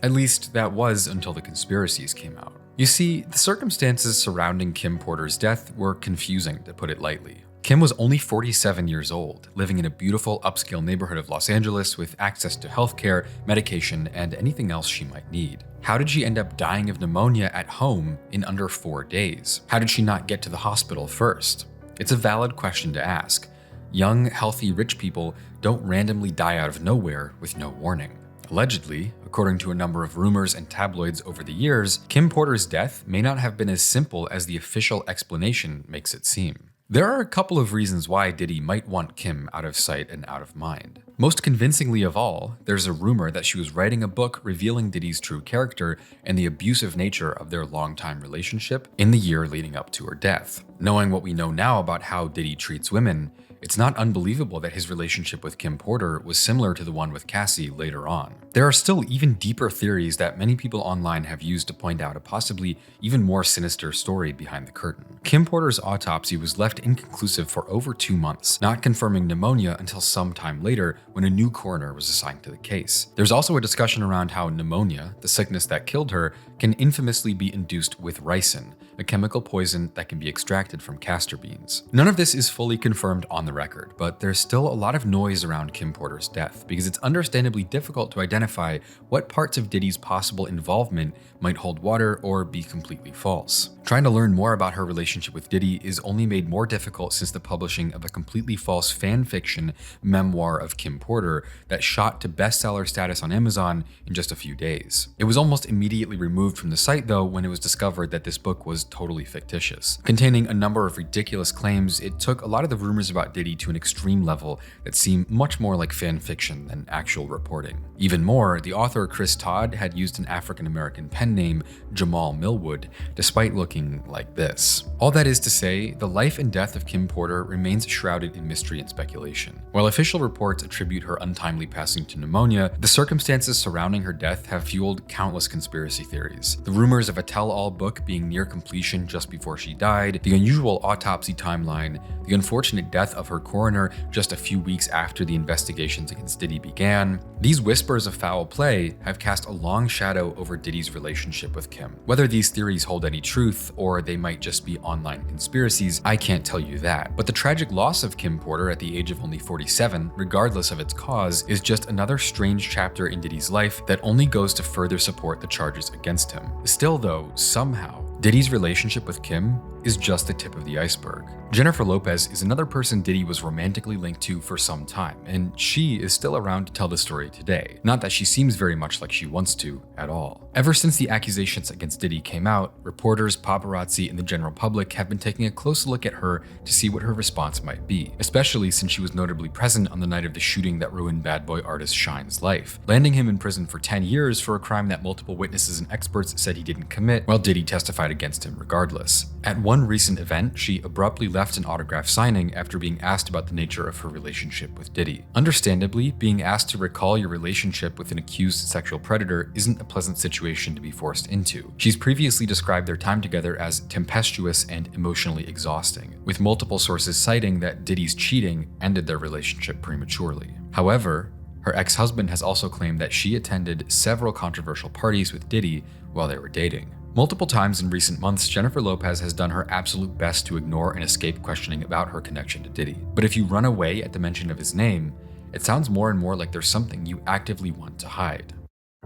At least that was until the conspiracies came out. You see, the circumstances surrounding Kim Porter's death were confusing, to put it lightly. Kim was only 47 years old, living in a beautiful upscale neighborhood of Los Angeles with access to healthcare, medication, and anything else she might need. How did she end up dying of pneumonia at home in under 4 days? How did she not get to the hospital first? It's a valid question to ask. Young, healthy, rich people don't randomly die out of nowhere with no warning. Allegedly, according to a number of rumors and tabloids over the years, Kim Porter's death may not have been as simple as the official explanation makes it seem. There are a couple of reasons why Diddy might want Kim out of sight and out of mind. Most convincingly of all, there's a rumor that she was writing a book revealing Diddy's true character and the abusive nature of their longtime relationship in the year leading up to her death. Knowing what we know now about how Diddy treats women, it's not unbelievable that his relationship with Kim Porter was similar to the one with Cassie later on. There are still even deeper theories that many people online have used to point out a possibly even more sinister story behind the curtain. Kim Porter's autopsy was left inconclusive for over 2 months, not confirming pneumonia until some time later when a new coroner was assigned to the case. There's also a discussion around how pneumonia, the sickness that killed her, can infamously be induced with ricin, a chemical poison that can be extracted from castor beans. None of this is fully confirmed on the record, but there's still a lot of noise around Kim Porter's death because it's understandably difficult to identify what parts of Diddy's possible involvement might hold water or be completely false. Trying to learn more about her relationship with Diddy is only made more difficult since the publishing of a completely false fan fiction memoir of Kim Porter that shot to bestseller status on Amazon in just a few days. It was almost immediately removed from the site though when it was discovered that this book was totally fictitious. Containing a number of ridiculous claims, it took a lot of the rumors about Diddy to an extreme level that seemed much more like fan fiction than actual reporting. Even more, the author Chris Todd had used an African-American pen name, Jamal Millwood, despite looking like this. All that is to say, the life and death of Kim Porter remains shrouded in mystery and speculation. While official reports attribute her untimely passing to pneumonia, the circumstances surrounding her death have fueled countless conspiracy theories. The rumors of a tell-all book being near completion just before she died, the unusual autopsy timeline, the unfortunate death of her coroner just a few weeks after the investigations against Diddy began. These whispers of foul play have cast a long shadow over Diddy's relationship with Kim. Whether these theories hold any truth or they might just be online conspiracies, I can't tell you that. But the tragic loss of Kim Porter at the age of only 47, regardless of its cause, is just another strange chapter in Diddy's life that only goes to further support the charges against him. Still though, somehow, Diddy's relationship with Kim is just the tip of the iceberg. Jennifer Lopez is another person Diddy was romantically linked to for some time, and she is still around to tell the story today. Not that she seems very much like she wants to at all. Ever since the accusations against Diddy came out, reporters, paparazzi, and the general public have been taking a close look at her to see what her response might be, especially since she was notably present on the night of the shooting that ruined bad boy artist Shine's life, landing him in prison for 10 years for a crime that multiple witnesses and experts said he didn't commit, while Diddy testified against him regardless. At one recent event, she abruptly left an autograph signing after being asked about the nature of her relationship with Diddy. Understandably, being asked to recall your relationship with an accused sexual predator isn't a pleasant situation to be forced into. She's previously described their time together as tempestuous and emotionally exhausting, with multiple sources citing that Diddy's cheating ended their relationship prematurely. However, her ex-husband has also claimed that she attended several controversial parties with Diddy while they were dating. Multiple times in recent months, Jennifer Lopez has done her absolute best to ignore and escape questioning about her connection to Diddy. But if you run away at the mention of his name, it sounds more and more like there's something you actively want to hide.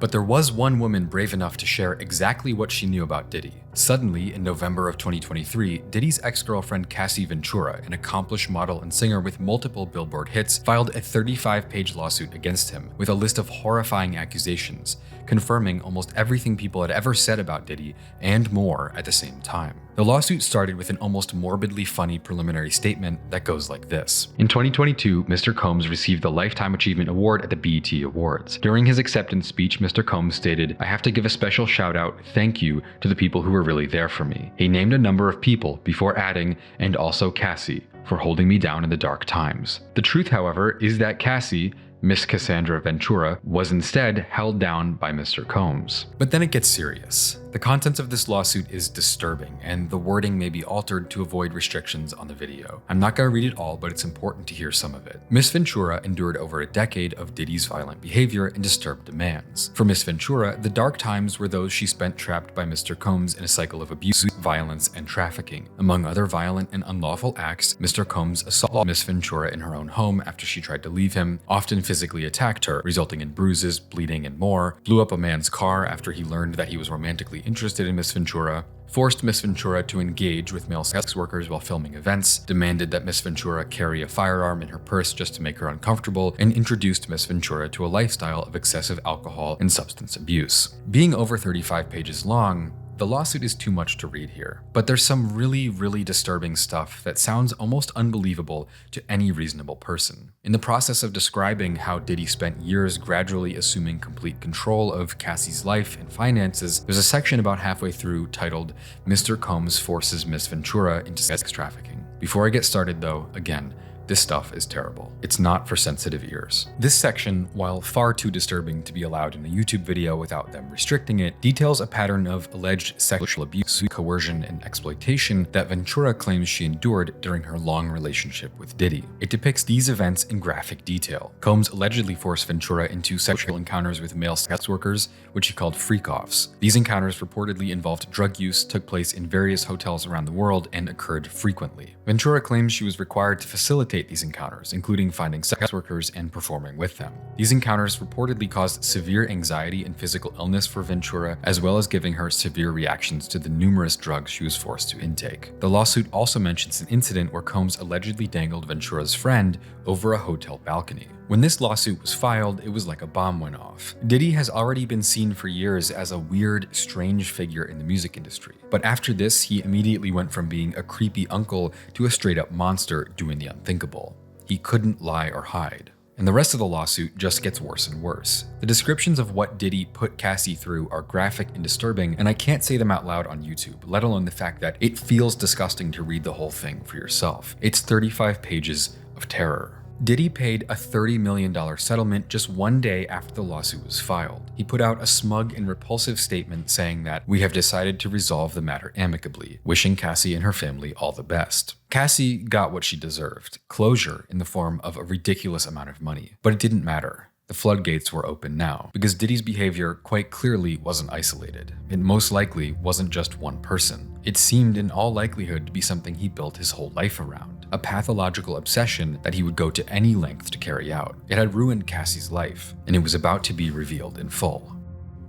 But there was one woman brave enough to share exactly what she knew about Diddy. Suddenly, in November of 2023, Diddy's ex-girlfriend Cassie Ventura, an accomplished model and singer with multiple Billboard hits, filed a 35-page lawsuit against him with a list of horrifying accusations, confirming almost everything people had ever said about Diddy and more at the same time. The lawsuit started with an almost morbidly funny preliminary statement that goes like this. In 2022, Mr. Combs received the Lifetime Achievement Award at the BET Awards. During his acceptance speech, Mr. Combs stated, "I have to give a special shout out, thank you, to the people who were really there for me." He named a number of people before adding, "and also Cassie, for holding me down in the dark times." The truth, however, is that Cassie, Miss Cassandra Ventura, was instead held down by Mr. Combs. But then it gets serious. The contents of this lawsuit is disturbing, and the wording may be altered to avoid restrictions on the video. I'm not going to read it all, but it's important to hear some of it. Miss Ventura endured over a decade of Diddy's violent behavior and disturbed demands. For Miss Ventura, the dark times were those she spent trapped by Mr. Combs in a cycle of abuse, violence, and trafficking. Among other violent and unlawful acts, Mr. Combs assaulted Miss Ventura in her own home after she tried to leave him, often physically attacked her, resulting in bruises, bleeding, and more, blew up a man's car after he learned that he was romantically interested in Miss Ventura, forced Miss Ventura to engage with male sex workers while filming events, demanded that Miss Ventura carry a firearm in her purse just to make her uncomfortable, and introduced Miss Ventura to a lifestyle of excessive alcohol and substance abuse. Being over 35 pages long, the lawsuit is too much to read here, but there's some really disturbing stuff that sounds almost unbelievable to any reasonable person. In the process of describing how Diddy spent years gradually assuming complete control of Cassie's life and finances, there's a section about halfway through titled, "Mr. Combs Forces Miss Ventura into Sex Trafficking." Before I get started though, again, this stuff is terrible. It's not for sensitive ears. This section, while far too disturbing to be allowed in a YouTube video without them restricting it, details a pattern of alleged sexual abuse, coercion, and exploitation that Ventura claims she endured during her long relationship with Diddy. It depicts these events in graphic detail. Combs allegedly forced Ventura into sexual encounters with male sex workers, which he called freak-offs. These encounters reportedly involved drug use, took place in various hotels around the world, and occurred frequently. Ventura claims she was required to facilitate these encounters, including finding sex workers and performing with them. These encounters reportedly caused severe anxiety and physical illness for Ventura, as well as giving her severe reactions to the numerous drugs she was forced to intake. The lawsuit also mentions an incident where Combs allegedly dangled Ventura's friend over a hotel balcony. When this lawsuit was filed, it was like a bomb went off. Diddy has already been seen for years as a weird, strange figure in the music industry. But after this, he immediately went from being a creepy uncle to a straight-up monster doing the unthinkable. He couldn't lie or hide. And the rest of the lawsuit just gets worse and worse. The descriptions of what Diddy put Cassie through are graphic and disturbing, and I can't say them out loud on YouTube, let alone the fact that it feels disgusting to read the whole thing for yourself. It's 35 pages of terror. Diddy paid a $30 million settlement just one day after the lawsuit was filed. He put out a smug and repulsive statement saying that, "We have decided to resolve the matter amicably, wishing Cassie and her family all the best." Cassie got what she deserved, closure in the form of a ridiculous amount of money. But it didn't matter. The floodgates were open now, because Diddy's behavior quite clearly wasn't isolated. It most likely wasn't just one person. It seemed in all likelihood to be something he built his whole life around, a pathological obsession that he would go to any length to carry out. It had ruined Cassie's life, and it was about to be revealed in full.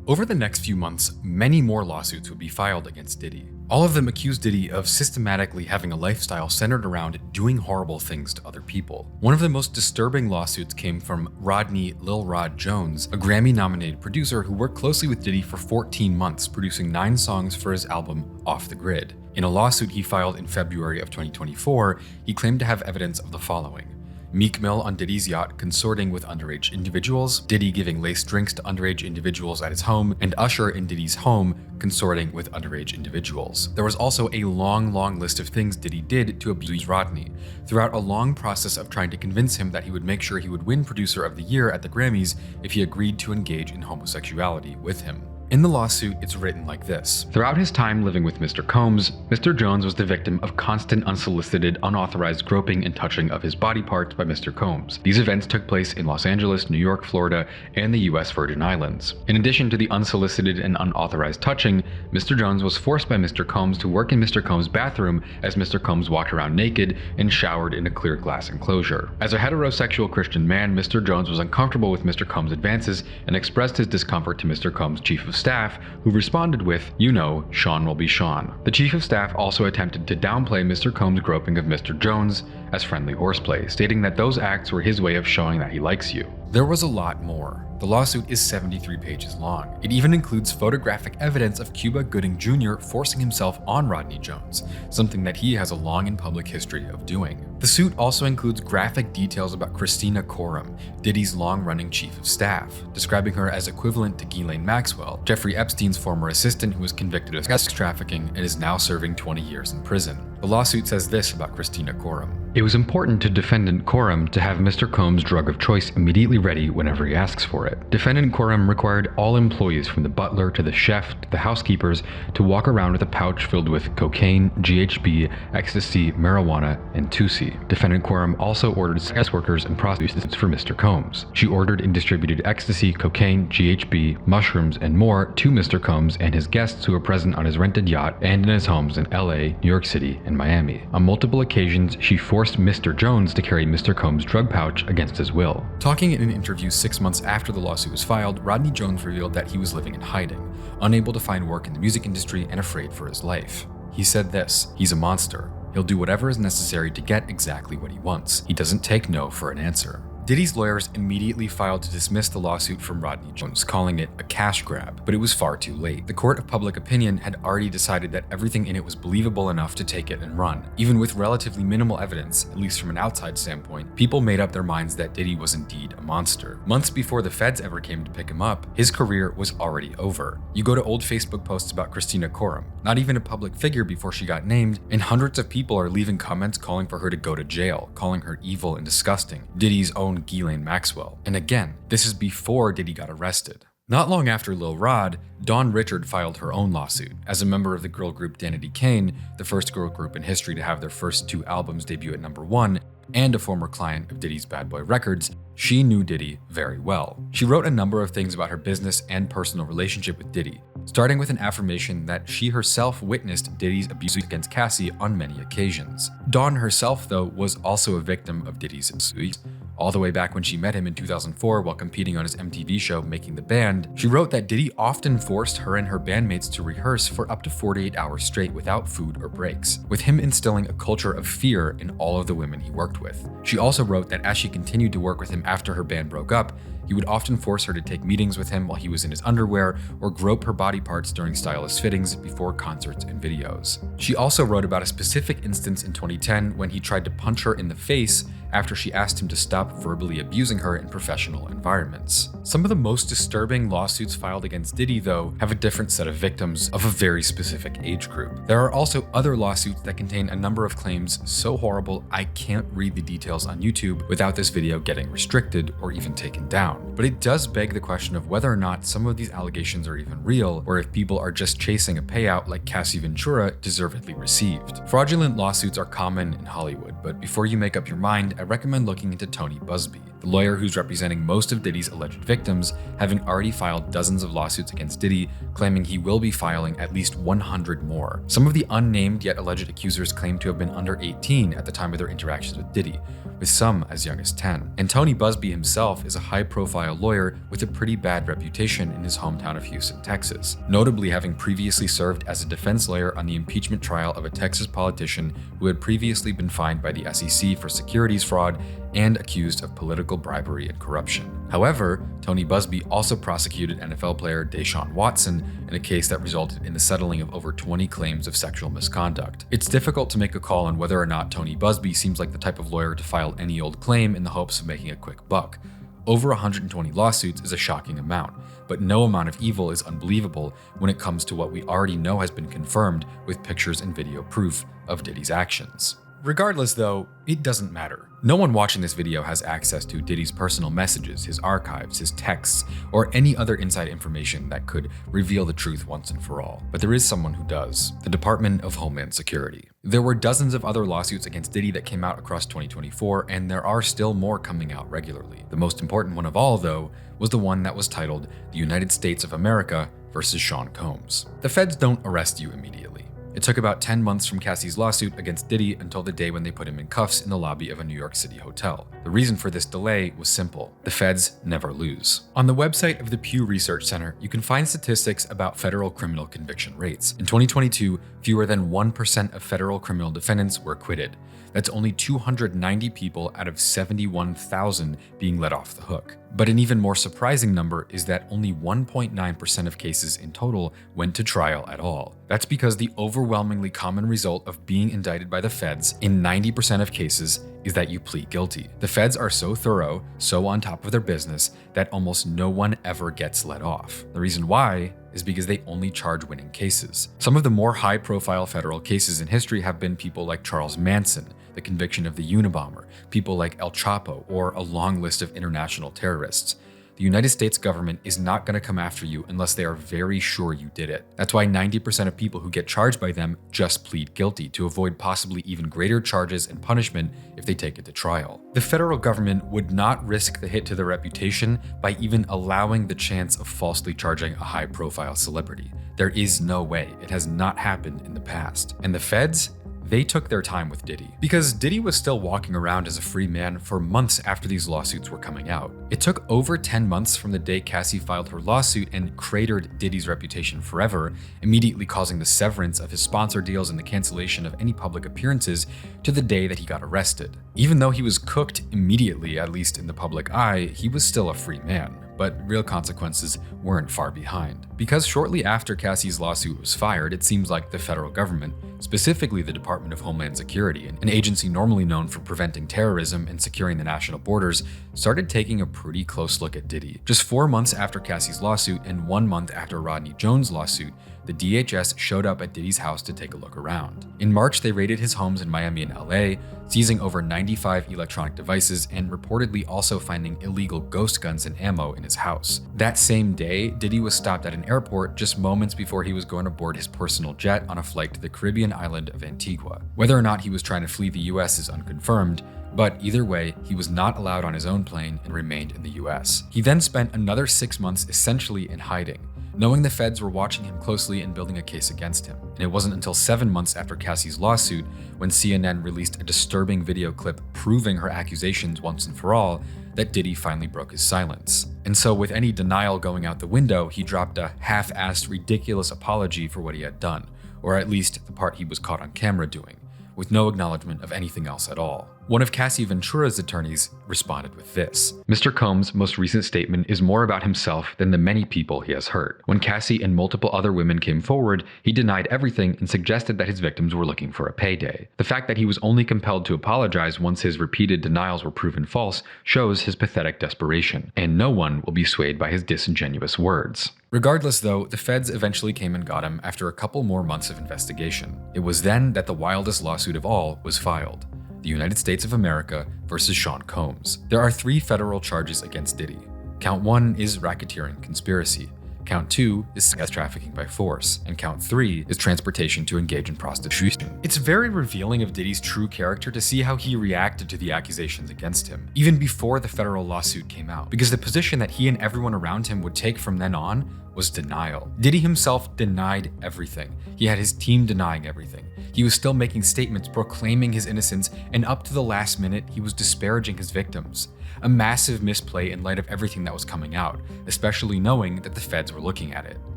Over the next few months, many more lawsuits would be filed against Diddy. All of them accused Diddy of systematically having a lifestyle centered around doing horrible things to other people. One of the most disturbing lawsuits came from Rodney Lil Rod Jones, a Grammy-nominated producer who worked closely with Diddy for 14 months, producing 9 songs for his album Off the Grid. In a lawsuit he filed in February of 2024, he claimed to have evidence of the following: Meek Mill on Diddy's yacht consorting with underage individuals, Diddy giving laced drinks to underage individuals at his home, and Usher in Diddy's home consorting with underage individuals. There was also a long list of things Diddy did to abuse Rodney, throughout a long process of trying to convince him that he would make sure he would win Producer of the Year at the Grammys if he agreed to engage in homosexuality with him. In the lawsuit, it's written like this. Throughout his time living with Mr. Combs, Mr. Jones was the victim of constant unsolicited, unauthorized groping and touching of his body parts by Mr. Combs. These events took place in Los Angeles, New York, Florida, and the US Virgin Islands. In addition to the unsolicited and unauthorized touching, Mr. Jones was forced by Mr. Combs to work in Mr. Combs' bathroom as Mr. Combs walked around naked and showered in a clear glass enclosure. As a heterosexual Christian man, Mr. Jones was uncomfortable with Mr. Combs' advances and expressed his discomfort to Mr. Combs' chief of staff, who responded with, "You know, Sean will be Sean." The chief of staff also attempted to downplay Mr. Combs' groping of Mr. Jones as friendly horseplay, stating that those acts were his way of showing that he likes you. There was a lot more. The lawsuit is 73 pages long. It even includes photographic evidence of Cuba Gooding Jr. forcing himself on Rodney Jones, something that he has a long and public history of doing. The suit also includes graphic details about Christina Coram, Diddy's long-running chief of staff, describing her as equivalent to Ghislaine Maxwell, Jeffrey Epstein's former assistant who was convicted of sex trafficking and is now serving 20 years in prison. The lawsuit says this about Christina Coram. It was important to defendant Coram to have Mr. Combs' drug of choice immediately ready whenever he asks for it. Defendant Coram required all employees from the butler to the chef to the housekeepers to walk around with a pouch filled with cocaine, GHB, ecstasy, marijuana, and Tusi. Defendant Coram also ordered sex workers and prostitutes for Mr. Combs. She ordered and distributed ecstasy, cocaine, GHB, mushrooms, and more to Mr. Combs and his guests who were present on his rented yacht and in his homes in LA, New York City, and Miami. On multiple occasions, she forced Mr. Jones to carry Mr. Combs' drug pouch against his will. Talking in an interview 6 months after the lawsuit was filed, Rodney Jones revealed that he was living in hiding, unable to find work in the music industry and afraid for his life. He said this, "He's a monster. He'll do whatever is necessary to get exactly what he wants. He doesn't take no for an answer." Diddy's lawyers immediately filed to dismiss the lawsuit from Rodney Jones, calling it a cash grab, but it was far too late. The court of public opinion had already decided that everything in it was believable enough to take it and run. Even with relatively minimal evidence, at least from an outside standpoint, people made up their minds that Diddy was indeed a monster. Months before the feds ever came to pick him up, his career was already over. You go to old Facebook posts about Christina Coram, not even a public figure before she got named, and hundreds of people are leaving comments calling for her to go to jail, calling her evil and disgusting. Diddy's own Ghislaine Maxwell. And again, this is before Diddy got arrested. Not long after Lil Rod, Dawn Richard filed her own lawsuit. As a member of the girl group Danity Kane, the first girl group in history to have their first 2 albums debut at #1, and a former client of Diddy's Bad Boy Records, she knew Diddy very well. She wrote a number of things about her business and personal relationship with Diddy, starting with an affirmation that she herself witnessed Diddy's abuse against Cassie on many occasions. Dawn herself, though, was also a victim of Diddy's abuse. All the way back when she met him in 2004 while competing on his MTV show Making the Band, she wrote that Diddy often forced her and her bandmates to rehearse for up to 48 hours straight without food or breaks, with him instilling a culture of fear in all of the women he worked with. She also wrote that as she continued to work with him after her band broke up, he would often force her to take meetings with him while he was in his underwear or grope her body parts during stylist fittings before concerts and videos. She also wrote about a specific instance in 2010 when he tried to punch her in the face after she asked him to stop verbally abusing her in professional environments. Some of the most disturbing lawsuits filed against Diddy, though, have a different set of victims of a very specific age group. There are also other lawsuits that contain a number of claims so horrible I can't read the details on YouTube without this video getting restricted or even taken down. But it does beg the question of whether or not some of these allegations are even real, or if people are just chasing a payout like Cassie Ventura deservedly received. Fraudulent lawsuits are common in Hollywood, but before you make up your mind, I recommend looking into Tony Busby, the lawyer who's representing most of Diddy's alleged victims, having already filed dozens of lawsuits against Diddy, claiming he will be filing at least 100 more. Some of the unnamed yet alleged accusers claim to have been under 18 at the time of their interactions with Diddy, with some as young as 10. And Tony Busby himself is a high-profile lawyer with a pretty bad reputation in his hometown of Houston, Texas, notably having previously served as a defense lawyer on the impeachment trial of a Texas politician who had previously been fined by the SEC for securities fraud and accused of political bribery and corruption. However, Tony Busby also prosecuted NFL player Deshaun Watson in a case that resulted in the settling of over 20 claims of sexual misconduct. It's difficult to make a call on whether or not Tony Busby seems like the type of lawyer to file any old claim in the hopes of making a quick buck. Over 120 lawsuits is a shocking amount, but no amount of evil is unbelievable when it comes to what we already know has been confirmed with pictures and video proof of Diddy's actions. Regardless though, it doesn't matter. No one watching this video has access to Diddy's personal messages, his archives, his texts, or any other inside information that could reveal the truth once and for all. But there is someone who does: the Department of Homeland Security. There were dozens of other lawsuits against Diddy that came out across 2024, and there are still more coming out regularly. The most important one of all, though, was the one that was titled The United States of America versus Sean Combs. The feds don't arrest you immediately. It took about 10 months from Cassie's lawsuit against Diddy until the day when they put him in cuffs in the lobby of a New York City hotel. The reason for this delay was simple: the feds never lose. On the website of the Pew Research Center, you can find statistics about federal criminal conviction rates. In 2022, fewer than 1% of federal criminal defendants were acquitted. That's only 290 people out of 71,000 being let off the hook. But an even more surprising number is that only 1.9% of cases in total went to trial at all. That's because the overwhelmingly common result of being indicted by the feds in 90% of cases is that you plead guilty. The feds are so thorough, so on top of their business, that almost no one ever gets let off. The reason why is because they only charge winning cases. Some of the more high-profile federal cases in history have been people like Charles Manson, the conviction of the Unabomber, people like El Chapo, or a long list of international terrorists. The United States government is not going to come after you unless they are very sure you did it. That's why 90% of people who get charged by them just plead guilty to avoid possibly even greater charges and punishment if they take it to trial. The federal government would not risk the hit to their reputation by even allowing the chance of falsely charging a high-profile celebrity. There is no way. It has not happened in the past. And the feds? They took their time with Diddy, because Diddy was still walking around as a free man for months after these lawsuits were coming out. It took over 10 months from the day Cassie filed her lawsuit and cratered Diddy's reputation forever, immediately causing the severance of his sponsor deals and the cancellation of any public appearances, to the day that he got arrested. Even though he was cooked immediately, at least in the public eye, he was still a free man. But real consequences weren't far behind. Because shortly after Cassie's lawsuit was fired, it seems like the federal government, specifically the Department of Homeland Security, an agency normally known for preventing terrorism and securing the national borders, started taking a pretty close look at Diddy. Just 4 months after Cassie's lawsuit and 1 month after Rodney Jones' lawsuit, the DHS showed up at Diddy's house to take a look around. In March, they raided his homes in Miami and LA, seizing over 95 electronic devices and reportedly also finding illegal ghost guns and ammo in his house. That same day, Diddy was stopped at an airport just moments before he was going to board his personal jet on a flight to the Caribbean island of Antigua. Whether or not he was trying to flee the US is unconfirmed, but either way, he was not allowed on his own plane and remained in the US. He then spent another 6 months essentially in hiding, knowing the feds were watching him closely and building a case against him. And it wasn't until 7 months after Cassie's lawsuit, when CNN released a disturbing video clip proving her accusations once and for all, that Diddy finally broke his silence. And so with any denial going out the window, he dropped a half-assed, ridiculous apology for what he had done, or at least the part he was caught on camera doing, with no acknowledgement of anything else at all. One of Cassie Ventura's attorneys responded with this: Mr. Combs' most recent statement is more about himself than the many people he has hurt. When Cassie and multiple other women came forward, he denied everything and suggested that his victims were looking for a payday. The fact that he was only compelled to apologize once his repeated denials were proven false shows his pathetic desperation, and no one will be swayed by his disingenuous words. Regardless though, the feds eventually came and got him after a couple more months of investigation. It was then that the wildest lawsuit of all was filed: the United States of America versus Sean Combs. There are 3 federal charges against Diddy. Count 1 is racketeering conspiracy. Count 2 is sex trafficking by force, and count 3 is transportation to engage in prostitution. It's very revealing of Diddy's true character to see how he reacted to the accusations against him, even before the federal lawsuit came out, because the position that he and everyone around him would take from then on was denial. Diddy himself denied everything. He had his team denying everything. He was still making statements proclaiming his innocence, and up to the last minute, he was disparaging his victims. A massive misplay in light of everything that was coming out, especially knowing that the feds were looking at it.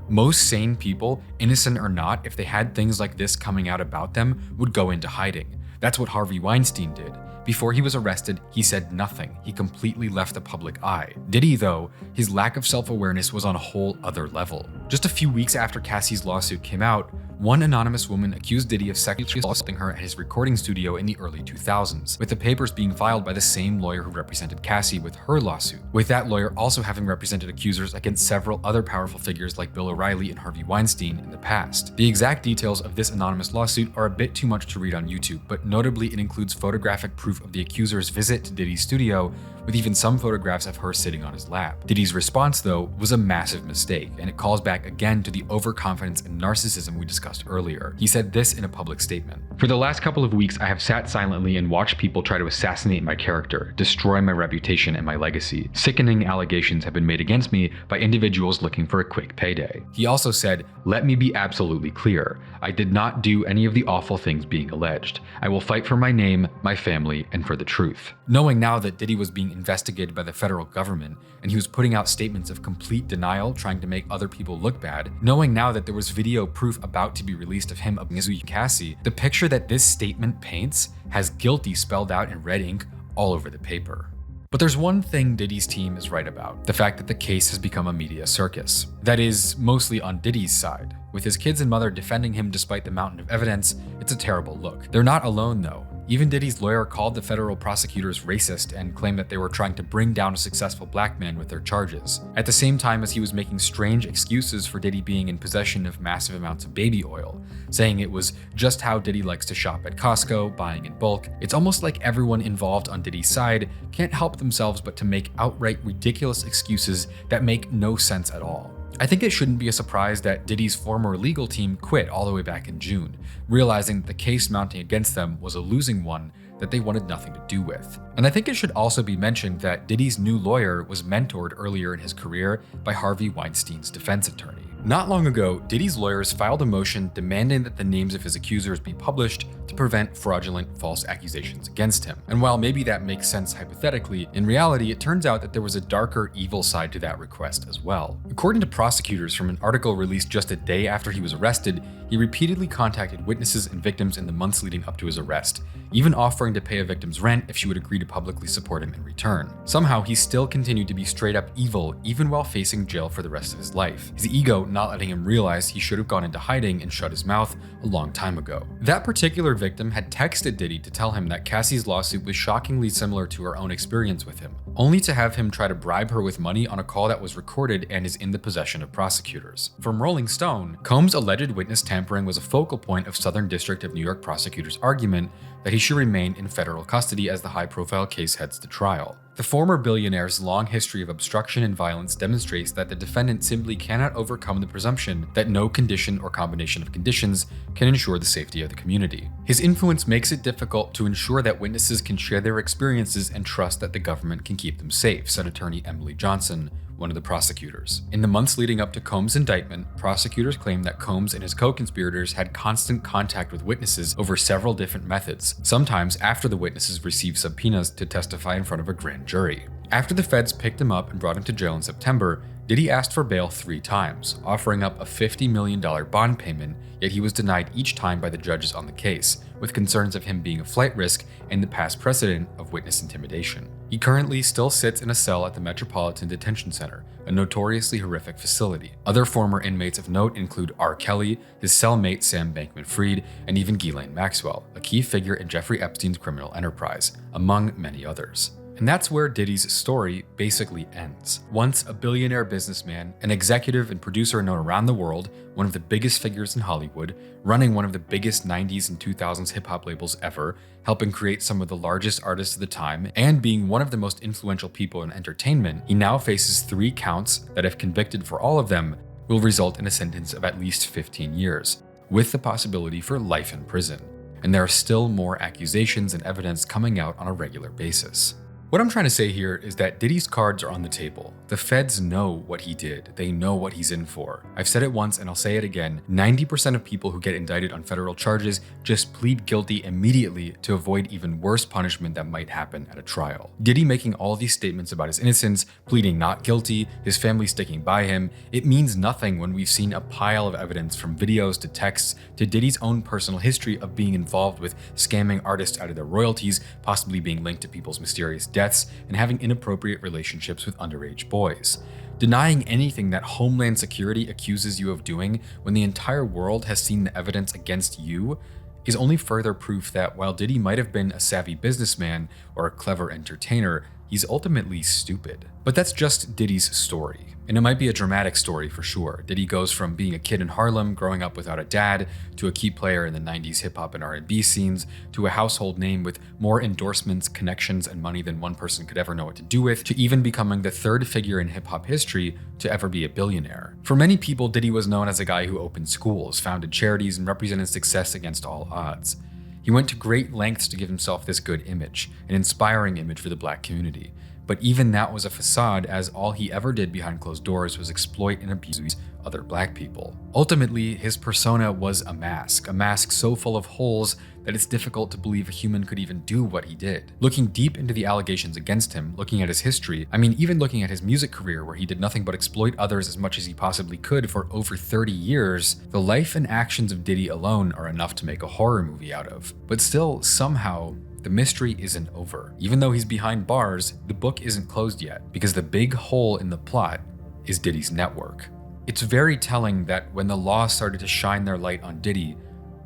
Most sane people, innocent or not, if they had things like this coming out about them, would go into hiding. That's what Harvey Weinstein did. Before he was arrested, he said nothing. He completely left the public eye. Diddy, though, his lack of self-awareness was on a whole other level. Just a few weeks after Cassie's lawsuit came out, One anonymous woman accused Diddy of sexually assaulting her at his recording studio in the early 2000s, with the papers being filed by the same lawyer who represented Cassie with her lawsuit, with that lawyer also having represented accusers against several other powerful figures like Bill O'Reilly and Harvey Weinstein in the past. The exact details of this anonymous lawsuit are a bit too much to read on YouTube, but notably it includes photographic proof of the accuser's visit to Diddy's studio, with even some photographs of her sitting on his lap. Diddy's response, though, was a massive mistake, and it calls back again to the overconfidence and narcissism we discussed earlier. He said this in a public statement. For the last couple of weeks, I have sat silently and watched people try to assassinate my character, destroy my reputation and my legacy. Sickening allegations have been made against me by individuals looking for a quick payday. He also said, "Let me be absolutely clear. I did not do any of the awful things being alleged. I will fight for my name, my family, and for the truth." Knowing now that Diddy was being investigated by the federal government, and he was putting out statements of complete denial, trying to make other people look bad, knowing now that there was video proof about to be released of him abusing Cassie, the picture that this statement paints has guilty spelled out in red ink all over the paper. But there's one thing Diddy's team is right about, the fact that the case has become a media circus. That is, mostly on Diddy's side. With his kids and mother defending him despite the mountain of evidence, it's a terrible look. They're not alone though. Even Diddy's lawyer called the federal prosecutors racist and claimed that they were trying to bring down a successful black man with their charges. At the same time as he was making strange excuses for Diddy being in possession of massive amounts of baby oil, saying it was just how Diddy likes to shop at Costco, buying in bulk. It's almost like everyone involved on Diddy's side can't help themselves but to make outright ridiculous excuses that make no sense at all. I think it shouldn't be a surprise that Diddy's former legal team quit all the way back in June, realizing that the case mounting against them was a losing one that they wanted nothing to do with. And I think it should also be mentioned that Diddy's new lawyer was mentored earlier in his career by Harvey Weinstein's defense attorney. Not long ago, Diddy's lawyers filed a motion demanding that the names of his accusers be published to prevent fraudulent false accusations against him. And while maybe that makes sense hypothetically, in reality it turns out that there was a darker, evil side to that request as well. According to prosecutors from an article released just a day after he was arrested, he repeatedly contacted witnesses and victims in the months leading up to his arrest, even offering to pay a victim's rent if she would agree to publicly support him in return. Somehow, he still continued to be straight up evil even while facing jail for the rest of his life, his ego not letting him realize he should have gone into hiding and shut his mouth a long time ago. That particular victim had texted Diddy to tell him that Cassie's lawsuit was shockingly similar to her own experience with him, only to have him try to bribe her with money on a call that was recorded and is in the possession of prosecutors. From Rolling Stone, Combs' alleged witness tampering was a focal point of Southern District of New York prosecutors' argument that he should remain in federal custody as the high-profile case heads to trial. The former billionaire's long history of obstruction and violence demonstrates that the defendant simply cannot overcome the presumption that no condition or combination of conditions can ensure the safety of the community. His influence makes it difficult to ensure that witnesses can share their experiences and trust that the government can keep them safe, said attorney Emily Johnson, one of the prosecutors. In the months leading up to Combs' indictment, prosecutors claimed that Combs and his co-conspirators had constant contact with witnesses over several different methods, sometimes after the witnesses received subpoenas to testify in front of a grand jury. After the feds picked him up and brought him to jail in September, Diddy asked for bail 3 times, offering up a $50 million bond payment, yet he was denied each time by the judges on the case, with concerns of him being a flight risk and the past precedent of witness intimidation. He currently still sits in a cell at the Metropolitan Detention Center, a notoriously horrific facility. Other former inmates of note include R. Kelly, his cellmate Sam Bankman-Fried, and even Ghislaine Maxwell, a key figure in Jeffrey Epstein's criminal enterprise, among many others. And that's where Diddy's story basically ends. Once a billionaire businessman, an executive and producer known around the world, one of the biggest figures in Hollywood, running one of the biggest 90s and 2000s hip-hop labels ever, helping create some of the largest artists of the time, and being one of the most influential people in entertainment, he now faces 3 counts that, if convicted for all of them, will result in a sentence of at least 15 years, with the possibility for life in prison. And there are still more accusations and evidence coming out on a regular basis. What I'm trying to say here is that Diddy's cards are on the table. The feds know what he did. They know what he's in for. I've said it once and I'll say it again. 90% of people who get indicted on federal charges just plead guilty immediately to avoid even worse punishment that might happen at a trial. Diddy making all these statements about his innocence, pleading not guilty, his family sticking by him, it means nothing when we've seen a pile of evidence from videos to texts to Diddy's own personal history of being involved with scamming artists out of their royalties, possibly being linked to people's mysterious deaths and having inappropriate relationships with underage boys. Denying anything that Homeland Security accuses you of doing when the entire world has seen the evidence against you is only further proof that while Diddy might have been a savvy businessman or a clever entertainer, he's ultimately stupid. But that's just Diddy's story. And it might be a dramatic story for sure. Diddy goes from being a kid in Harlem, growing up without a dad, to a key player in the 90s hip-hop and R&B scenes, to a household name with more endorsements, connections, and money than one person could ever know what to do with, to even becoming the third figure in hip-hop history to ever be a billionaire. For many people, Diddy was known as a guy who opened schools, founded charities, and represented success against all odds. He went to great lengths to give himself this good image, an inspiring image for the black community. But even that was a facade, as all he ever did behind closed doors was exploit and abuse other black people. Ultimately, his persona was a mask so full of holes that it's difficult to believe a human could even do what he did. Looking deep into the allegations against him, looking at his history, even looking at his music career where he did nothing but exploit others as much as he possibly could for over 30 years, the life and actions of Diddy alone are enough to make a horror movie out of. But still, somehow, the mystery isn't over. Even though he's behind bars, the book isn't closed yet, because the big hole in the plot is Diddy's network. It's very telling that when the law started to shine their light on Diddy,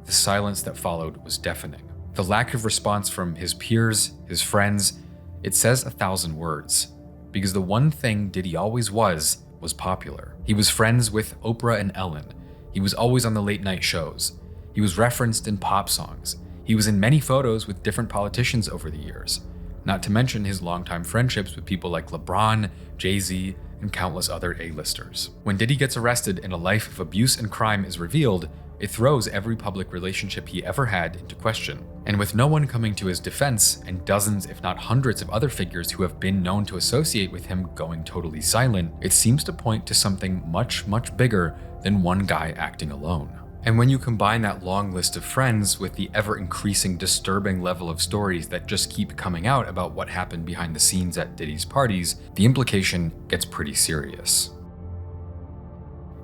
the silence that followed was deafening. The lack of response from his peers, his friends, it says 1,000 words. Because the one thing Diddy always was popular. He was friends with Oprah and Ellen. He was always on the late night shows. He was referenced in pop songs. He was in many photos with different politicians over the years, not to mention his longtime friendships with people like LeBron, Jay-Z, and countless other A-listers. When Diddy gets arrested and a life of abuse and crime is revealed, it throws every public relationship he ever had into question. And with no one coming to his defense, and dozens if not hundreds of other figures who have been known to associate with him going totally silent, it seems to point to something much, much bigger than one guy acting alone. And when you combine that long list of friends with the ever-increasing disturbing level of stories that just keep coming out about what happened behind the scenes at Diddy's parties, the implication gets pretty serious.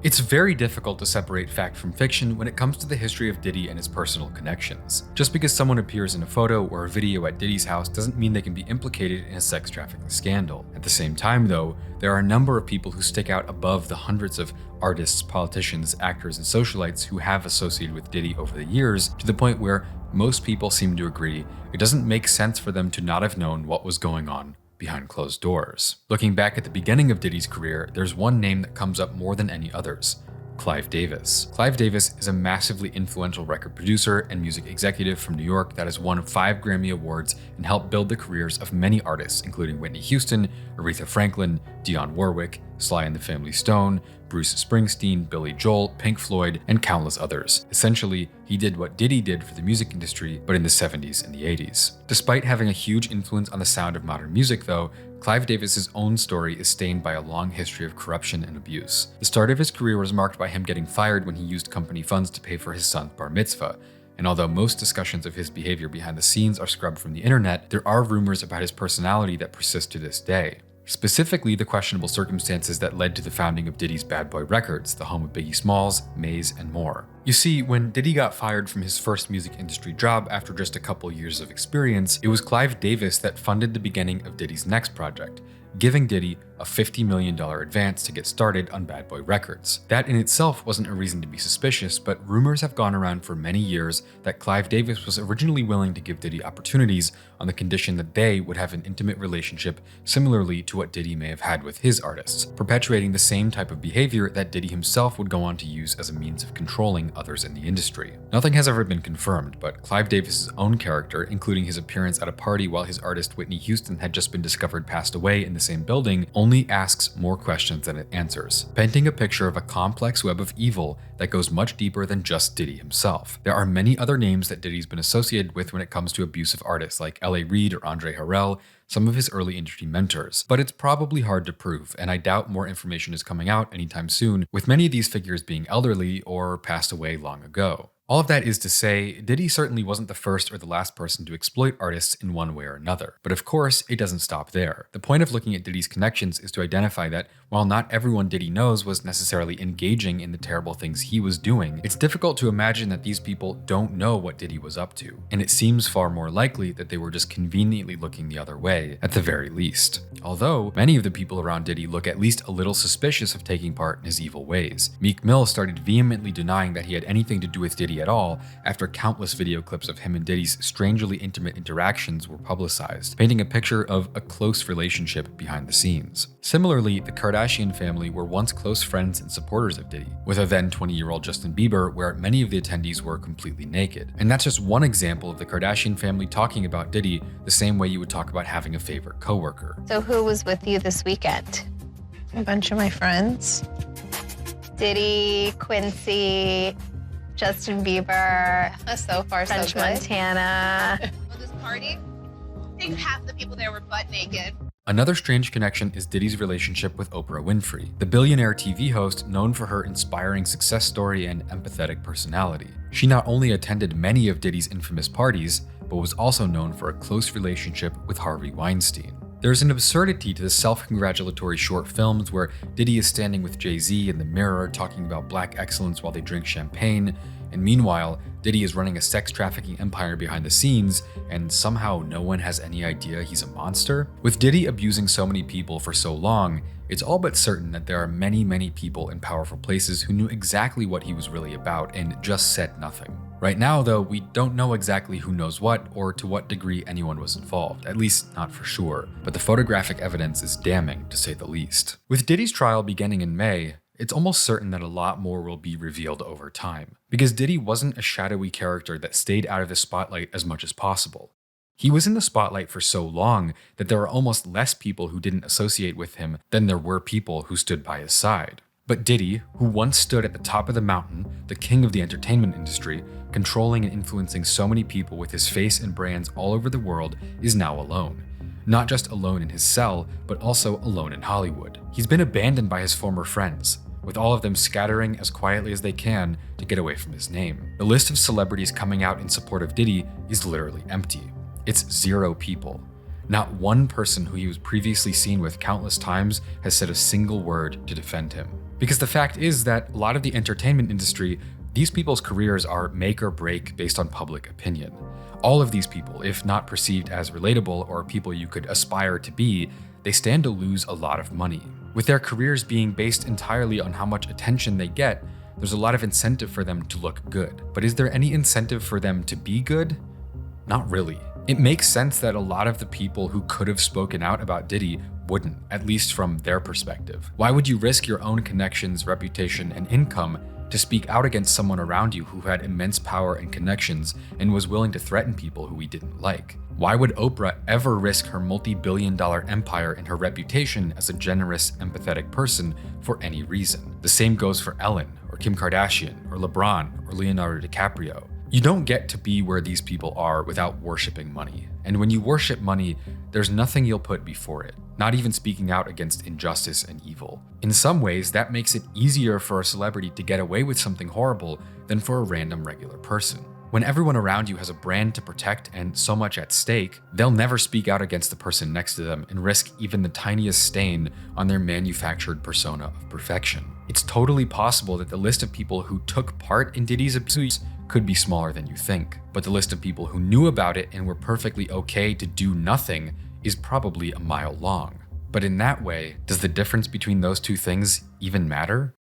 It's very difficult to separate fact from fiction when it comes to the history of Diddy and his personal connections. Just because someone appears in a photo or a video at Diddy's house doesn't mean they can be implicated in a sex trafficking scandal. At the same time, though, there are a number of people who stick out above the hundreds of artists, politicians, actors, and socialites who have associated with Diddy over the years, to the point where most people seem to agree it doesn't make sense for them to not have known what was going on behind closed doors. Looking back at the beginning of Diddy's career, there's one name that comes up more than any others: Clive Davis. Clive Davis is a massively influential record producer and music executive from New York that has won 5 Grammy Awards and helped build the careers of many artists, including Whitney Houston, Aretha Franklin, Dionne Warwick, Sly and the Family Stone, Bruce Springsteen, Billy Joel, Pink Floyd, and countless others. Essentially, he did what Diddy did for the music industry, but in the 70s and the 80s. Despite having a huge influence on the sound of modern music, though, Clive Davis's own story is stained by a long history of corruption and abuse. The start of his career was marked by him getting fired when he used company funds to pay for his son's bar mitzvah. And although most discussions of his behavior behind the scenes are scrubbed from the internet, there are rumors about his personality that persist to this day. Specifically, the questionable circumstances that led to the founding of Diddy's Bad Boy Records, the home of Biggie Smalls, Maze, and more. You see, when Diddy got fired from his first music industry job after just a couple years of experience, it was Clive Davis that funded the beginning of Diddy's next project, giving Diddy a $50 million advance to get started on Bad Boy Records. That in itself wasn't a reason to be suspicious, but rumors have gone around for many years that Clive Davis was originally willing to give Diddy opportunities on the condition that they would have an intimate relationship similarly to what Diddy may have had with his artists, perpetuating the same type of behavior that Diddy himself would go on to use as a means of controlling others in the industry. Nothing has ever been confirmed, but Clive Davis's own character, including his appearance at a party while his artist Whitney Houston had just been discovered passed away in the same building, only asks more questions than it answers, painting a picture of a complex web of evil that goes much deeper than just Diddy himself. There are many other names that Diddy's been associated with when it comes to abusive artists like L.A. Reid or Andre Harrell, some of his early industry mentors, but it's probably hard to prove, and I doubt more information is coming out anytime soon, with many of these figures being elderly or passed away long ago. All of that is to say, Diddy certainly wasn't the first or the last person to exploit artists in one way or another. But of course, it doesn't stop there. The point of looking at Diddy's connections is to identify that while not everyone Diddy knows was necessarily engaging in the terrible things he was doing, it's difficult to imagine that these people don't know what Diddy was up to. And it seems far more likely that they were just conveniently looking the other way, at the very least. Although, many of the people around Diddy look at least a little suspicious of taking part in his evil ways. Meek Mill started vehemently denying that he had anything to do with Diddy at all after countless video clips of him and Diddy's strangely intimate interactions were publicized, painting a picture of a close relationship behind the scenes. Similarly, the Kardashian family were once close friends and supporters of Diddy, with a then 20-year-old Justin Bieber, where many of the attendees were completely naked. And that's just one example of the Kardashian family talking about Diddy the same way you would talk about having a favorite coworker. So who was with you this weekend? A bunch of my friends. Diddy, Quincy, Justin Bieber, So far, French so good. Montana. Well, this party, I think half the people there were butt naked. Another strange connection is Diddy's relationship with Oprah Winfrey, the billionaire TV host known for her inspiring success story and empathetic personality. She not only attended many of Diddy's infamous parties, but was also known for a close relationship with Harvey Weinstein. There's an absurdity to the self-congratulatory short films where Diddy is standing with Jay-Z in the mirror talking about black excellence while they drink champagne, and meanwhile, Diddy is running a sex trafficking empire behind the scenes, and somehow no one has any idea he's a monster? With Diddy abusing so many people for so long, it's all but certain that there are many, many people in powerful places who knew exactly what he was really about and just said nothing. Right now, though, we don't know exactly who knows what or to what degree anyone was involved, at least not for sure, but the photographic evidence is damning, to say the least. With Diddy's trial beginning in May, it's almost certain that a lot more will be revealed over time, because Diddy wasn't a shadowy character that stayed out of the spotlight as much as possible. He was in the spotlight for so long that there were almost less people who didn't associate with him than there were people who stood by his side. But Diddy, who once stood at the top of the mountain, the king of the entertainment industry, controlling and influencing so many people with his face and brands all over the world, is now alone. Not just alone in his cell, but also alone in Hollywood. He's been abandoned by his former friends, with all of them scattering as quietly as they can to get away from his name. The list of celebrities coming out in support of Diddy is literally empty. It's 0 people. Not one person who he was previously seen with countless times has said a single word to defend him. Because the fact is that a lot of the entertainment industry, these people's careers are make or break based on public opinion. All of these people, if not perceived as relatable or people you could aspire to be, they stand to lose a lot of money. With their careers being based entirely on how much attention they get, there's a lot of incentive for them to look good. But is there any incentive for them to be good? Not really. It makes sense that a lot of the people who could have spoken out about Diddy wouldn't, at least from their perspective. Why would you risk your own connections, reputation, and income to speak out against someone around you who had immense power and connections and was willing to threaten people who he didn't like? Why would Oprah ever risk her multi-billion-dollar empire and her reputation as a generous, empathetic person for any reason? The same goes for Ellen, or Kim Kardashian, or LeBron, or Leonardo DiCaprio. You don't get to be where these people are without worshiping money. And when you worship money, there's nothing you'll put before it, not even speaking out against injustice and evil. In some ways, that makes it easier for a celebrity to get away with something horrible than for a random regular person. When everyone around you has a brand to protect and so much at stake, they'll never speak out against the person next to them and risk even the tiniest stain on their manufactured persona of perfection. It's totally possible that the list of people who took part in Diddy's abuse could be smaller than you think, but the list of people who knew about it and were perfectly okay to do nothing is probably a mile long. But in that way, does the difference between those two things even matter?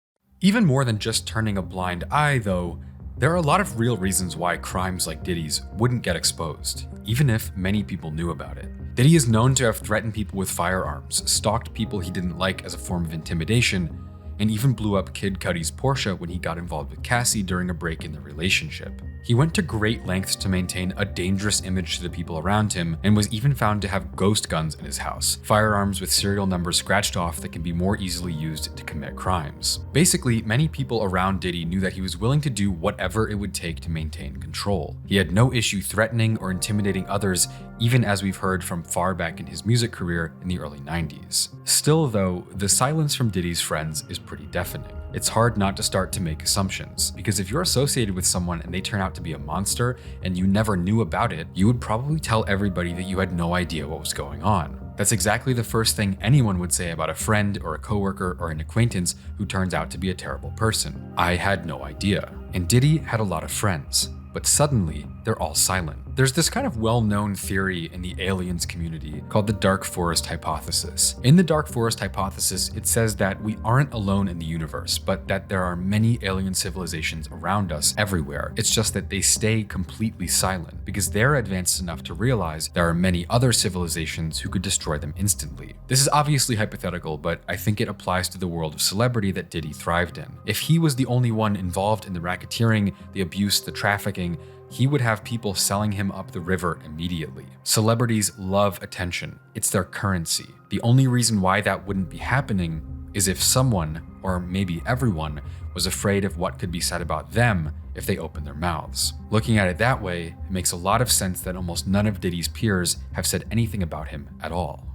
Even more than just turning a blind eye, though, there are a lot of real reasons why crimes like Diddy's wouldn't get exposed, even if many people knew about it. Diddy is known to have threatened people with firearms, stalked people he didn't like as a form of intimidation, and even blew up Kid Cudi's Porsche when he got involved with Cassie during a break in their relationship. He went to great lengths to maintain a dangerous image to the people around him and was even found to have ghost guns in his house, firearms with serial numbers scratched off that can be more easily used to commit crimes. Basically, many people around Diddy knew that he was willing to do whatever it would take to maintain control. He had no issue threatening or intimidating others, even as we've heard from far back in his music career in the early 90s. Still though, the silence from Diddy's friends is pretty deafening. it's hard not to start to make assumptions. Because if you're associated with someone and they turn out to be a monster and you never knew about it, you would probably tell everybody that you had no idea what was going on. That's exactly the first thing anyone would say about a friend or a coworker or an acquaintance who turns out to be a terrible person. I had no idea. And Diddy had a lot of friends, but suddenly they're all silent. There's this kind of well-known theory in the aliens community called the dark forest hypothesis. In the dark forest hypothesis, it says that we aren't alone in the universe, but that there are many alien civilizations around us everywhere. It's just that they stay completely silent because they're advanced enough to realize there are many other civilizations who could destroy them instantly. This is obviously hypothetical, but I think it applies to the world of celebrity that Diddy thrived in. If he was the only one involved in the racketeering, the abuse, the trafficking, he would have people selling him up the river immediately. Celebrities love attention. It's their currency. The only reason why that wouldn't be happening is if someone, or maybe everyone, was afraid of what could be said about them if they opened their mouths. Looking at it that way, it makes a lot of sense that almost none of Diddy's peers have said anything about him at all.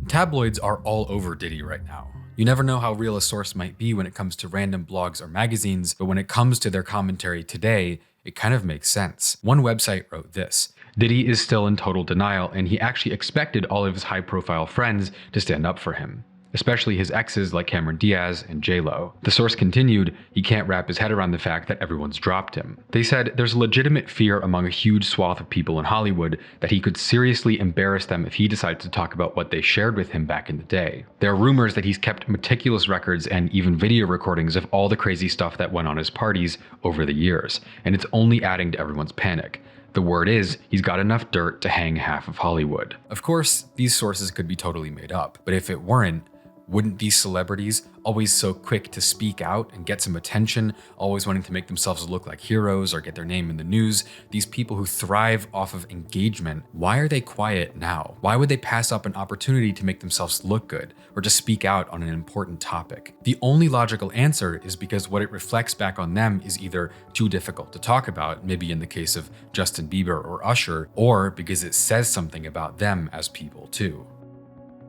Tabloids are all over Diddy right now. You never know how real a source might be when it comes to random blogs or magazines, but when it comes to their commentary today, it kind of makes sense. One website wrote this: Diddy is still in total denial, and he actually expected all of his high-profile friends to stand up for him, especially his exes like Cameron Diaz and J-Lo. The source continued, he can't wrap his head around the fact that everyone's dropped him. They said there's a legitimate fear among a huge swath of people in Hollywood that he could seriously embarrass them if he decided to talk about what they shared with him back in the day. There are rumors that he's kept meticulous records and even video recordings of all the crazy stuff that went on his parties over the years, and it's only adding to everyone's panic. The word is, he's got enough dirt to hang half of Hollywood. Of course, these sources could be totally made up, but if it weren't, wouldn't these celebrities, always so quick to speak out and get some attention, always wanting to make themselves look like heroes or get their name in the news, these people who thrive off of engagement, why are they quiet now? Why would they pass up an opportunity to make themselves look good or to speak out on an important topic? The only logical answer is because what it reflects back on them is either too difficult to talk about, maybe in the case of Justin Bieber or Usher, or because it says something about them as people too.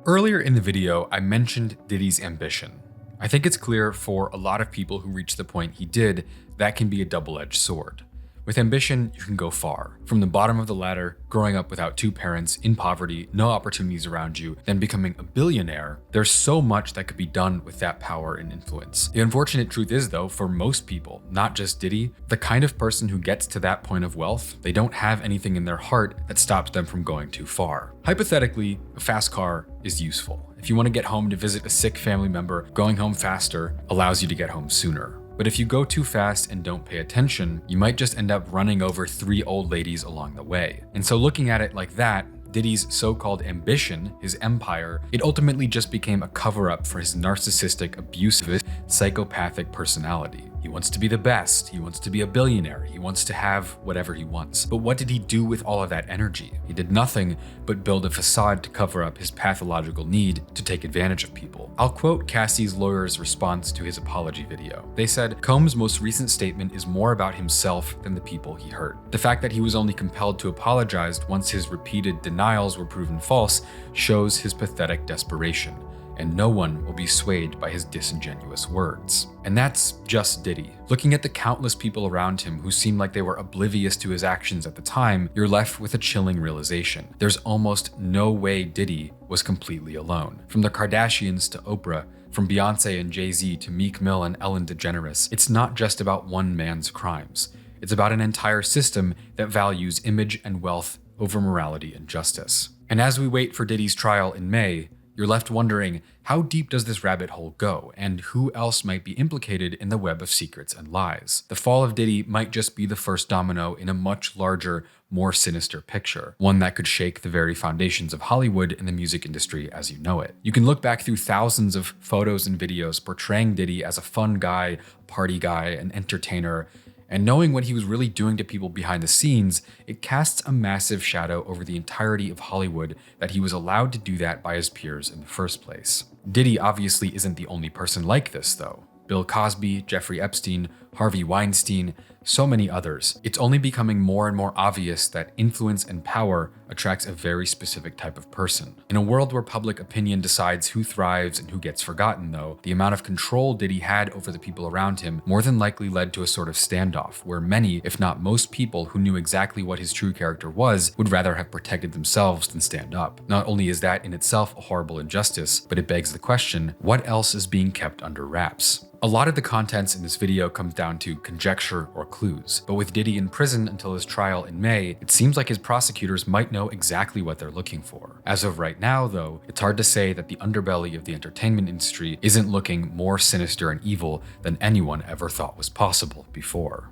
Earlier in the video, I mentioned Diddy's ambition. I think it's clear for a lot of people who reach the point he did, that can be a double-edged sword. With ambition, you can go far. From the bottom of the ladder, growing up without two parents, in poverty, no opportunities around you, then becoming a billionaire, there's so much that could be done with that power and influence. The unfortunate truth is though, for most people, not just Diddy, the kind of person who gets to that point of wealth, they don't have anything in their heart that stops them from going too far. Hypothetically, a fast car is useful. If you want to get home to visit a sick family member, going home faster allows you to get home sooner. But if you go too fast and don't pay attention, you might just end up running over 3 old ladies along the way. And so looking at it like that, Diddy's so-called ambition, his empire, it ultimately just became a cover-up for his narcissistic, abusive, psychopathic personality. He wants to be the best, he wants to be a billionaire, he wants to have whatever he wants. But what did he do with all of that energy? He did nothing but build a facade to cover up his pathological need to take advantage of people. I'll quote Cassie's lawyer's response to his apology video. They said, Combs' most recent statement is more about himself than the people he hurt. The fact that he was only compelled to apologize once his repeated denials were proven false shows his pathetic desperation. And no one will be swayed by his disingenuous words. And that's just Diddy. Looking at the countless people around him who seemed like they were oblivious to his actions at the time, you're left with a chilling realization. There's almost no way Diddy was completely alone. From the Kardashians to Oprah, from Beyonce and Jay-Z to Meek Mill and Ellen DeGeneres, it's not just about one man's crimes. It's about an entire system that values image and wealth over morality and justice. And as we wait for Diddy's trial in May, you're left wondering, how deep does this rabbit hole go, and who else might be implicated in the web of secrets and lies? The fall of Diddy might just be the first domino in a much larger, more sinister picture, one that could shake the very foundations of Hollywood and the music industry as you know it. You can look back through thousands of photos and videos portraying Diddy as a fun guy, party guy, an entertainer, and knowing what he was really doing to people behind the scenes, it casts a massive shadow over the entirety of Hollywood that he was allowed to do that by his peers in the first place. Diddy obviously isn't the only person like this though. Bill Cosby, Jeffrey Epstein, Harvey Weinstein, so many others. It's only becoming more and more obvious that influence and power attracts a very specific type of person. In a world where public opinion decides who thrives and who gets forgotten, though, the amount of control Diddy had over the people around him more than likely led to a sort of standoff where many, if not most people who knew exactly what his true character was, would rather have protected themselves than stand up. Not only is that in itself a horrible injustice, but it begs the question, what else is being kept under wraps? A lot of the contents in this video comes down to conjecture or clues, but with Diddy in prison until his trial in May, it seems like his prosecutors might know exactly what they're looking for. As of right now, though, it's hard to say that the underbelly of the entertainment industry isn't looking more sinister and evil than anyone ever thought was possible before.